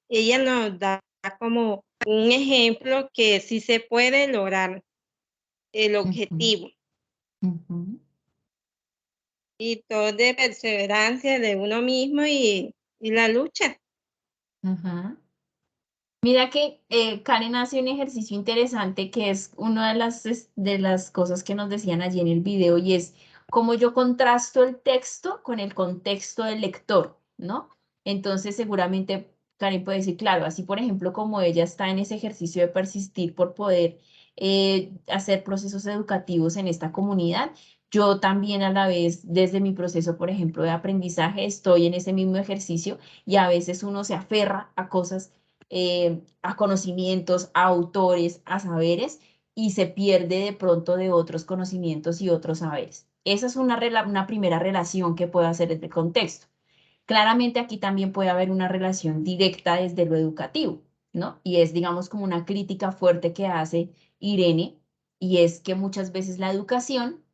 ella nos da como un ejemplo que sí se puede lograr el ujú, objetivo. ujú. Y todo de perseverancia de uno mismo y la lucha. Ajá. Mira que Karen hace un ejercicio interesante que es una de las cosas que nos decían allí en el video y es cómo yo contrasto el texto con el contexto del lector, ¿no? Entonces seguramente Karen puede decir, claro, así por ejemplo como ella está en ese ejercicio de persistir por poder hacer procesos educativos en esta comunidad, yo también a la vez desde mi proceso, por ejemplo, de aprendizaje estoy en ese mismo ejercicio y a veces uno se aferra a cosas a conocimientos, a autores, a saberes, y se pierde de pronto de otros conocimientos y otros saberes. Esa es una primera relación que puede hacer entre contexto. Claramente aquí también puede haber una relación directa desde lo educativo, ¿no? Y es, digamos, como una crítica fuerte que hace Irene, y es que muchas veces la educación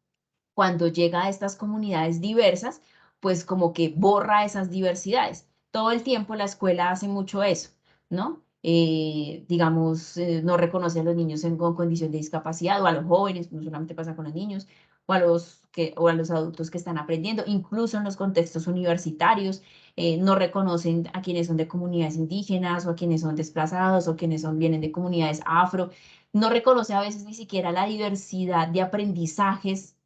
cuando llega a estas comunidades diversas, pues como que borra esas diversidades. Todo el tiempo la escuela hace mucho eso, ¿no? Digamos, no reconoce a los niños con condición de discapacidad o a los jóvenes, no solamente pasa con los niños, o a los adultos que están aprendiendo, incluso en los contextos universitarios, no reconocen a quienes son de comunidades indígenas o a quienes son desplazados o quienes vienen de comunidades afro, no reconoce a veces ni siquiera la diversidad de aprendizajes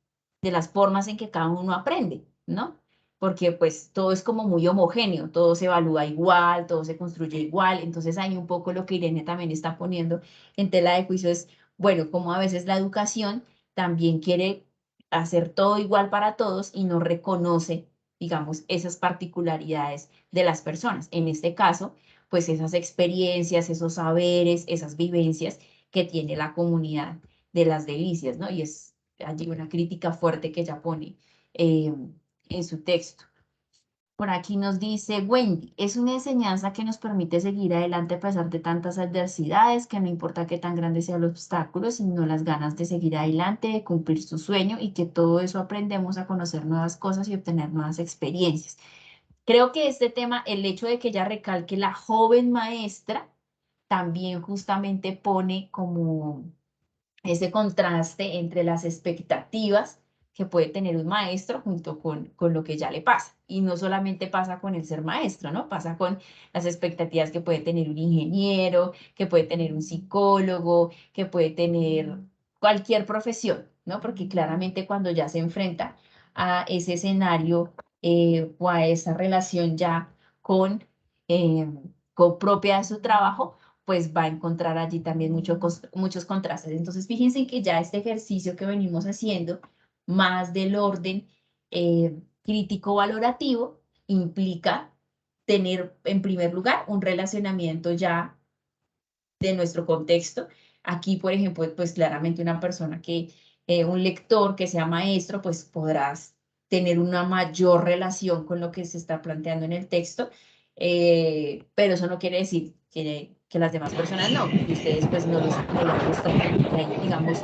de las formas en que cada uno aprende, ¿no? Porque pues todo es como muy homogéneo, todo se evalúa igual, todo se construye igual, entonces ahí un poco lo que Irene también está poniendo en tela de juicio es, bueno, como a veces la educación también quiere hacer todo igual para todos y no reconoce, digamos, esas particularidades de las personas. En este caso, pues esas experiencias, esos saberes, esas vivencias que tiene la comunidad de las delicias, ¿no? Y es allí una crítica fuerte que ella pone eh, en su texto. Por aquí nos dice Wendy, es una enseñanza que nos permite seguir adelante a pesar de tantas adversidades, que no importa qué tan grande sea el obstáculo, sino las ganas de seguir adelante, de cumplir su sueño y que todo eso aprendemos a conocer nuevas cosas y obtener nuevas experiencias. Creo que este tema, el hecho de que ella recalque la joven maestra, también justamente pone como ese contraste entre las expectativas que puede tener un maestro junto con lo que ya le pasa. Y no solamente pasa con el ser maestro, ¿no? Pasa con las expectativas que puede tener un ingeniero, que puede tener un psicólogo, que puede tener cualquier profesión, ¿no? Porque claramente cuando ya se enfrenta a ese escenario o a esa relación ya con, eh, con propia de su trabajo, pues va a encontrar allí también muchos contrastes. Entonces, fíjense que ya este ejercicio que venimos haciendo, más del orden crítico valorativo, implica tener en primer lugar un relacionamiento ya de nuestro contexto. Aquí, por ejemplo, pues claramente una persona un lector que sea maestro, pues podrás tener una mayor relación con lo que se está planteando en el texto, pero eso no quiere decir que las demás personas no, que ustedes pues no lo han visto, que hay, digamos,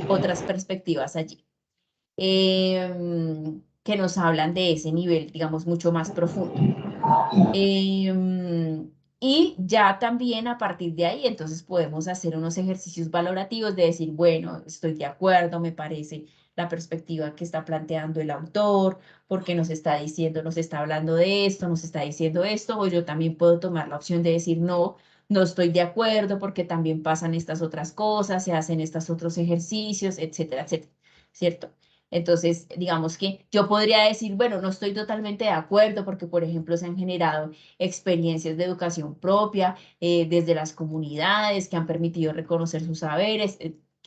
otras perspectivas allí que nos hablan de ese nivel, digamos, mucho más profundo. Y ya también a partir de ahí, entonces podemos hacer unos ejercicios valorativos de decir, bueno, estoy de acuerdo, me parece la perspectiva que está planteando el autor, porque nos está diciendo, nos está hablando de esto, nos está diciendo esto, o yo también puedo tomar la opción de decir, no, no estoy de acuerdo, porque también pasan estas otras cosas, se hacen estos otros ejercicios, etcétera, etcétera, ¿cierto? Entonces, digamos que yo podría decir, bueno, no estoy totalmente de acuerdo porque, por ejemplo, se han generado experiencias de educación propia desde las comunidades que han permitido reconocer sus saberes.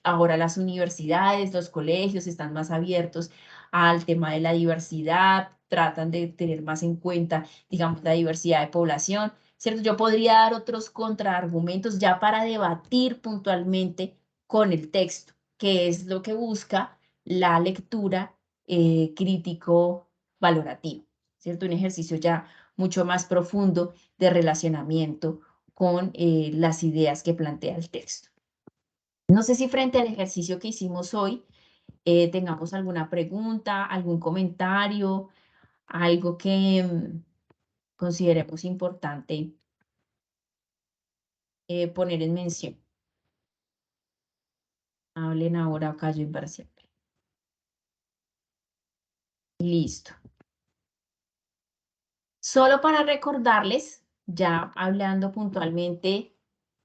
Ahora las universidades, los colegios están más abiertos al tema de la diversidad, tratan de tener más en cuenta, digamos, la diversidad de población, ¿cierto? Yo podría dar otros contraargumentos ya para debatir puntualmente con el texto, que es lo que busca la lectura crítico-valorativa, ¿cierto? Un ejercicio ya mucho más profundo de relacionamiento con las ideas que plantea el texto. No sé si frente al ejercicio que hicimos hoy tengamos alguna pregunta, algún comentario, algo que consideremos importante poner en mención. Hablen ahora o callen para siempre. Listo. Solo para recordarles, ya hablando puntualmente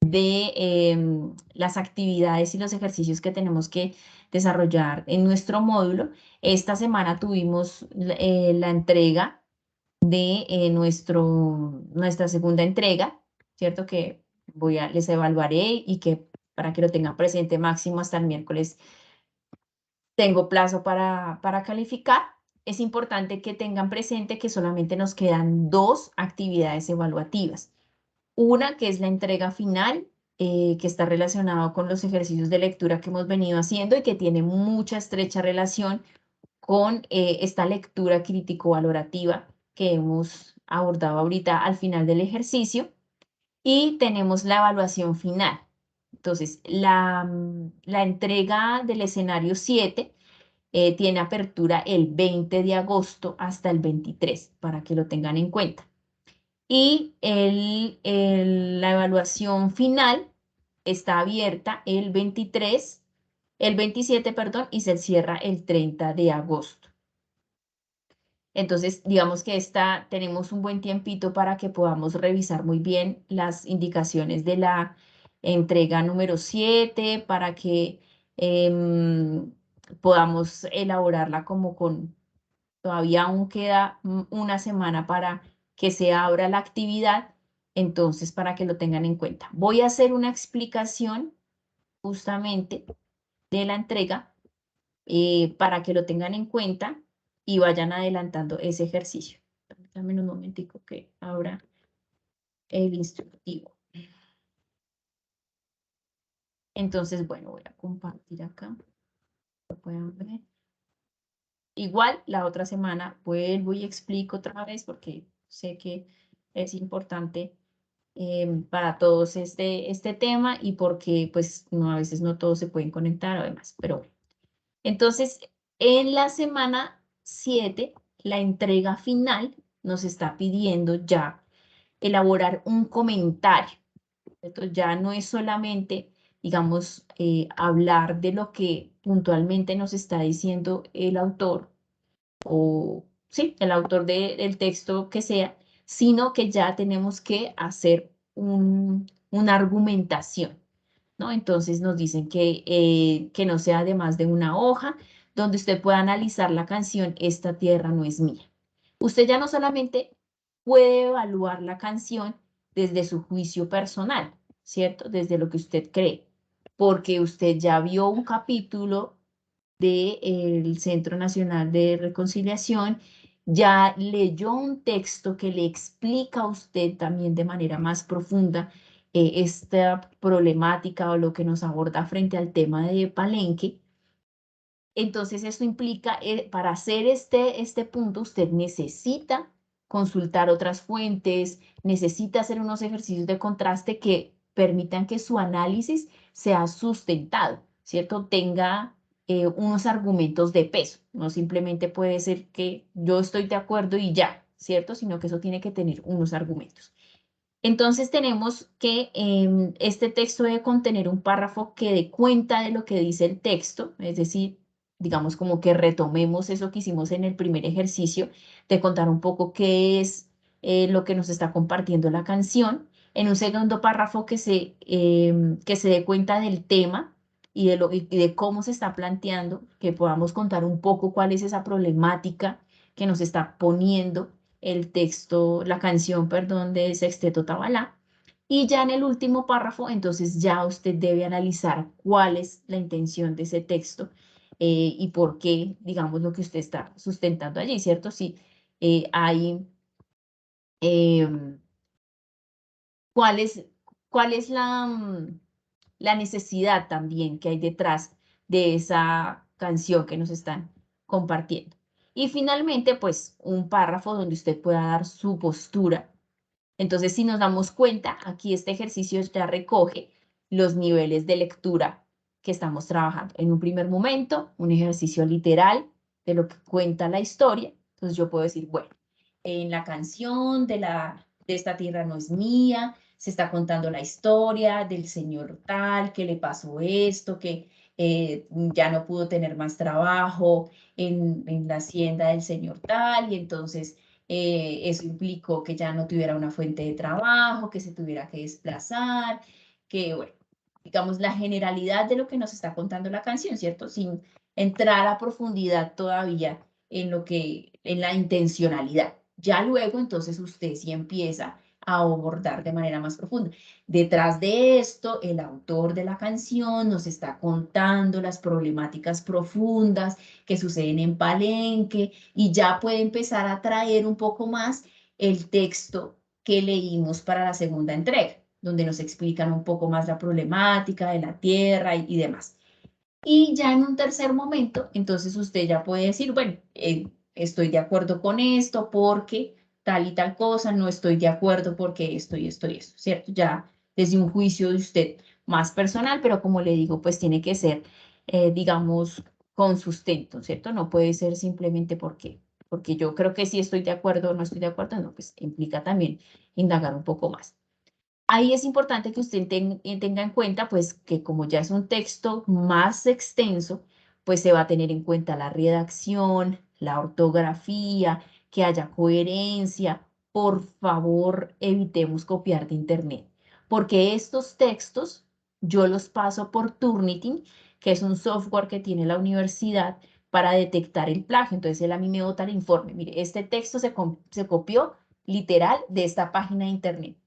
de las actividades y los ejercicios que tenemos que desarrollar en nuestro módulo. Esta semana tuvimos la entrega de nuestra segunda entrega, ¿cierto? Que les evaluaré y que para que lo tengan presente máximo hasta el miércoles tengo plazo para calificar. Es importante que tengan presente que solamente nos quedan 2 actividades evaluativas. Una que es la entrega final, que está relacionado con los ejercicios de lectura que hemos venido haciendo y que tiene mucha estrecha relación con esta lectura crítico-valorativa que hemos abordado ahorita al final del ejercicio. Y tenemos la evaluación final. Entonces, la entrega del escenario 7 tiene apertura el 20 de agosto hasta el 23, para que lo tengan en cuenta. Y la evaluación final está abierta el 27, perdón, y se cierra el 30 de agosto. Entonces, digamos que tenemos un buen tiempito para que podamos revisar muy bien las indicaciones de la entrega número 7, para que podamos elaborarla como todavía aún queda una semana para que se abra la actividad, entonces para que lo tengan en cuenta. Voy a hacer una explicación justamente de la entrega para que lo tengan en cuenta y vayan adelantando ese ejercicio. Dame un momentico que abra el instructivo. Entonces, bueno, voy a compartir acá. Lo pueden ver. Igual la otra semana vuelvo y explico otra vez porque sé que es importante para todos este tema y porque pues no, a veces no todos se pueden conectar además, pero bueno. Entonces, en la semana 7, la entrega final nos está pidiendo ya elaborar un comentario. Entonces, ya no es solamente, digamos, hablar de lo que puntualmente nos está diciendo el autor o, sí, el autor del texto que sea, sino que ya tenemos que hacer una argumentación, ¿no? Entonces nos dicen que no sea de más de una hoja, donde usted pueda analizar la canción Esta tierra no es mía. Usted ya no solamente puede evaluar la canción desde su juicio personal, ¿cierto? Desde lo que usted cree, porque usted ya vio un capítulo del Centro Nacional de Reconciliación, ya leyó un texto que le explica a usted también de manera más profunda esta problemática o lo que nos aborda frente al tema de Palenque. Entonces, esto implica, para hacer este punto, usted necesita consultar otras fuentes, necesita hacer unos ejercicios de contraste que permitan que su análisis sea sustentado, ¿cierto? Tenga unos argumentos de peso. No simplemente puede ser que yo estoy de acuerdo y ya, ¿cierto? Sino que eso tiene que tener unos argumentos. Entonces tenemos que este texto debe contener un párrafo que dé cuenta de lo que dice el texto, es decir, digamos como que retomemos eso que hicimos en el primer ejercicio, de contar un poco qué es lo que nos está compartiendo la canción. En un segundo párrafo que se dé cuenta del tema y de cómo se está planteando, que podamos contar un poco cuál es esa problemática que nos está poniendo el texto, la canción, perdón, de Sexteto Tabalá. Y ya en el último párrafo, entonces ya usted debe analizar cuál es la intención de ese texto y por qué, digamos, lo que usted está sustentando allí, ¿cierto? Si hay, em, cuál es, cuál es la necesidad también que hay detrás de esa canción que nos están compartiendo. Y finalmente, pues un párrafo donde usted pueda dar su postura. Entonces, si nos damos cuenta, aquí este ejercicio ya recoge los niveles de lectura que estamos trabajando. En un primer momento, un ejercicio literal de lo que cuenta la historia. Entonces, yo puedo decir, bueno, en la canción de esta tierra no es mía, se está contando la historia del señor tal, que le pasó esto, que ya no pudo tener más trabajo en la hacienda del señor tal, y entonces eso implicó que ya no tuviera una fuente de trabajo, que se tuviera que desplazar, que, bueno, digamos, la generalidad de lo que nos está contando la canción, ¿cierto? Sin entrar a profundidad todavía en la intencionalidad. Ya luego, entonces, usted sí empieza a abordar de manera más profunda. Detrás de esto, el autor de la canción nos está contando las problemáticas profundas que suceden en Palenque y ya puede empezar a traer un poco más el texto que leímos para la segunda entrega, donde nos explican un poco más la problemática de la tierra y demás. Y ya en un tercer momento, entonces usted ya puede decir, bueno, estoy de acuerdo con esto porque tal y tal cosa, no estoy de acuerdo porque esto y esto y esto, ¿cierto? Ya desde un juicio de usted más personal, pero como le digo, pues tiene que ser, digamos, con sustento, ¿cierto? No puede ser simplemente porque yo creo que sí estoy de acuerdo o no estoy de acuerdo, no, pues implica también indagar un poco más. Ahí es importante que usted tenga en cuenta, pues, que como ya es un texto más extenso, pues se va a tener en cuenta la redacción, la ortografía, que haya coherencia. Por favor, evitemos copiar de internet, porque estos textos yo los paso por Turnitin, que es un software que tiene la universidad para detectar el plagio. Entonces, él a mí me bota el informe. Mire, este texto se copió literal de esta página de internet.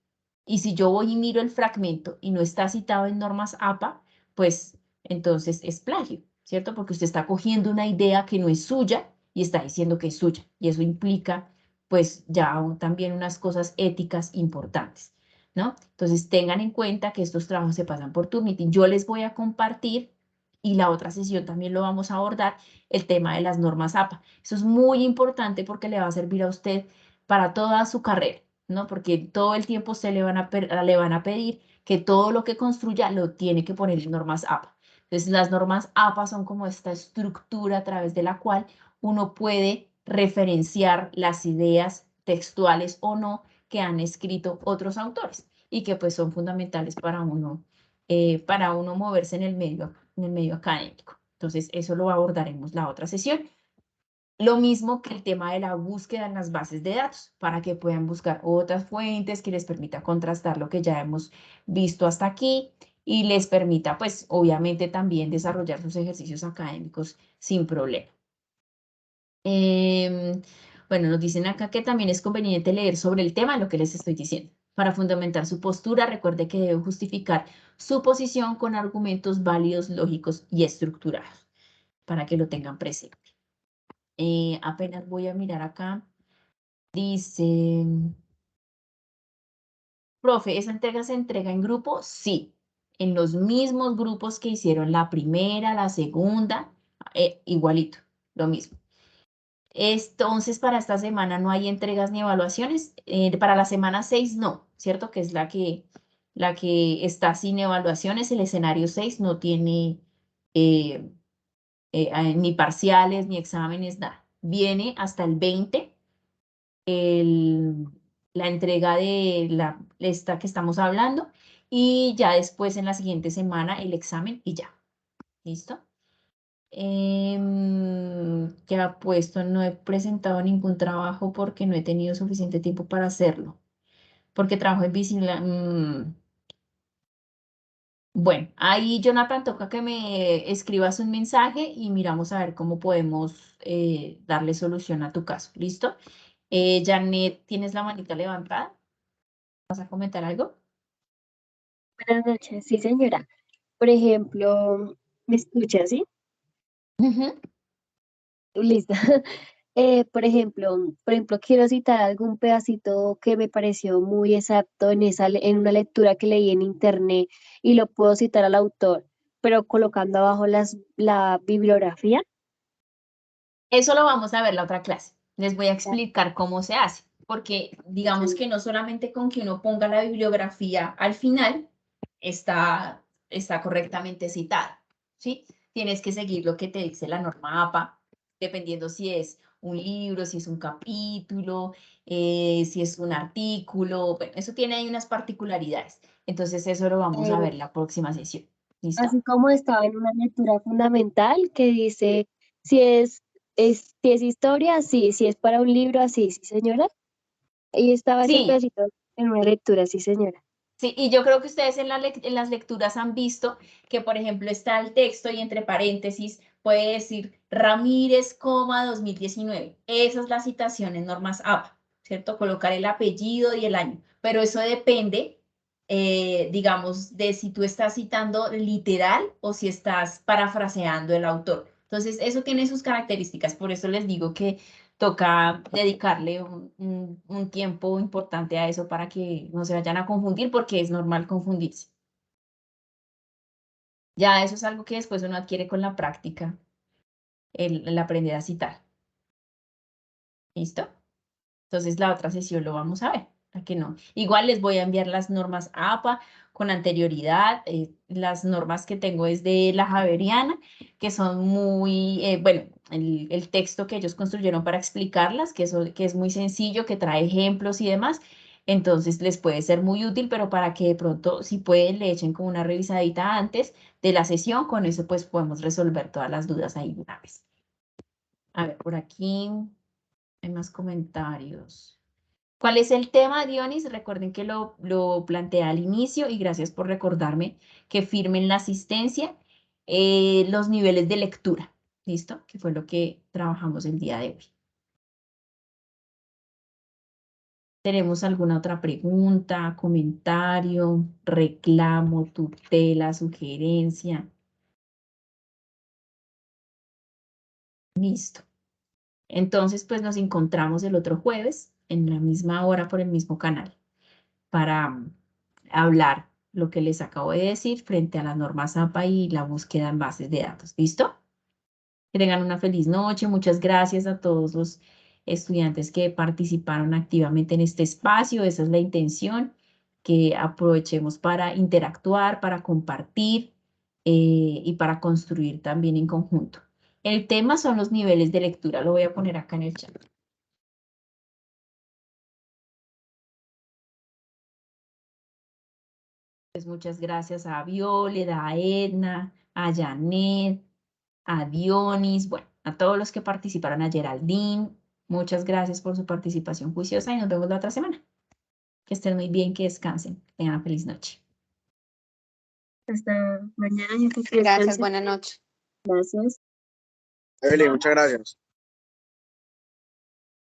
Y si yo voy y miro el fragmento y no está citado en normas APA, pues entonces es plagio, ¿cierto? Porque usted está cogiendo una idea que no es suya y está diciendo que es suya. Y eso implica, pues, ya también unas cosas éticas importantes, ¿no? Entonces tengan en cuenta que estos trabajos se pasan por Turnitin. Yo les voy a compartir y la otra sesión también lo vamos a abordar, el tema de las normas APA. Eso es muy importante porque le va a servir a usted para toda su carrera, ¿no? Porque todo el tiempo se le van a pedir que todo lo que construya lo tiene que poner en normas APA. Entonces, las normas APA son como esta estructura a través de la cual uno puede referenciar las ideas textuales o no que han escrito otros autores y que pues son fundamentales para uno moverse en el medio académico. Entonces, eso lo abordaremos la otra sesión. Lo mismo que el tema de la búsqueda en las bases de datos, para que puedan buscar otras fuentes que les permita contrastar lo que ya hemos visto hasta aquí y les permita, pues, obviamente también desarrollar sus ejercicios académicos sin problema. Bueno, nos dicen acá que también es conveniente leer sobre el tema, lo que les estoy diciendo. Para fundamentar su postura, recuerde que debe justificar su posición con argumentos válidos, lógicos y estructurados, para que lo tengan presente. Apenas voy a mirar acá. Dice, profe, ¿esa entrega se entrega en grupo? Sí, en los mismos grupos que hicieron la primera, la segunda, igualito, lo mismo. Entonces, para esta semana no hay entregas ni evaluaciones. Para la semana 6 no, ¿cierto? Que es la que está sin evaluaciones. El escenario 6 no tiene eh, ni parciales, ni exámenes, nada. Viene hasta el 20 la entrega de esta que estamos hablando y ya después en la siguiente semana el examen y ya. ¿Listo? ¿Qué ha puesto? No he presentado ningún trabajo porque no he tenido suficiente tiempo para hacerlo. Porque trabajo en Bueno, ahí Jonathan toca que me escribas un mensaje y miramos a ver cómo podemos darle solución a tu caso. ¿Listo? Janet, ¿tienes la manita levantada? ¿Vas a comentar algo? Buenas noches, sí, señora. Por ejemplo, ¿me escucha, sí? Ujú. Lista. Por ejemplo, quiero citar algún pedacito que me pareció muy exacto en una lectura que leí en internet y lo puedo citar al autor, pero colocando abajo la bibliografía. Eso lo vamos a ver la otra clase. Les voy a explicar cómo se hace, porque digamos que no solamente con que uno ponga la bibliografía al final está correctamente citada, ¿sí? Tienes que seguir lo que te dice la norma APA, dependiendo si es un libro, si es un capítulo, si es un artículo, bueno, eso tiene ahí unas particularidades. Entonces eso lo vamos a Eh, ver la próxima sesión. ¿Listo? Así como estaba en una lectura fundamental que dice, si es historia, sí, si es para un libro, así, sí, señora. Y estaba ese Sí, pedacito en una lectura, sí, señora. sí, y yo creo que ustedes en las lecturas han visto que, por ejemplo, está el texto y entre paréntesis puede decir Ramírez, 2019. Esa es la citación en normas APA, ¿cierto? Colocar el apellido y el año. Pero eso depende, digamos, de si tú estás citando literal o si estás parafraseando el autor. Entonces, eso tiene sus características. Por eso les digo que toca dedicarle un tiempo importante a eso para que no se vayan a confundir, porque es normal confundirse. Ya eso es algo que después uno adquiere con la práctica, el aprender a citar. ¿Listo? Entonces la otra sesión lo vamos a ver, ¿a que no? Igual les voy a enviar las normas APA con anterioridad. Las normas que tengo es de la Javeriana, que son muy, bueno, el texto que ellos construyeron para explicarlas, que es muy sencillo, que trae ejemplos y demás. Entonces les puede ser muy útil, pero para que de pronto, si pueden, le echen como una revisadita antes de la sesión, con eso pues podemos resolver todas las dudas ahí de una vez. A ver, por aquí hay más comentarios. ¿Cuál es el tema, Dionis? Recuerden que lo planteé al inicio y gracias por recordarme que firmen la asistencia, los niveles de lectura, ¿listo? Que fue lo que trabajamos el día de hoy. ¿Tenemos alguna otra pregunta, comentario, reclamo, tutela, sugerencia? Listo. Entonces, pues nos encontramos el otro jueves en la misma hora por el mismo canal para hablar lo que les acabo de decir frente a las normas APA y la búsqueda en bases de datos. ¿Listo? Que tengan una feliz noche. Muchas gracias a todos los estudiantes que participaron activamente en este espacio. Esa es la intención, que aprovechemos para interactuar, para compartir y para construir también en conjunto. El tema son los niveles de lectura. Lo voy a poner acá en el chat. Pues muchas gracias a Violeta, a Edna, a Janet, a Dionis, bueno, a todos los que participaron, a Geraldine. Muchas gracias por su participación juiciosa y nos vemos la otra semana. Que estén muy bien, que descansen. Que tengan una feliz noche. Hasta mañana, yo creo que Gracias, descanse. buenas noches. Gracias. Evelyn, muchas gracias.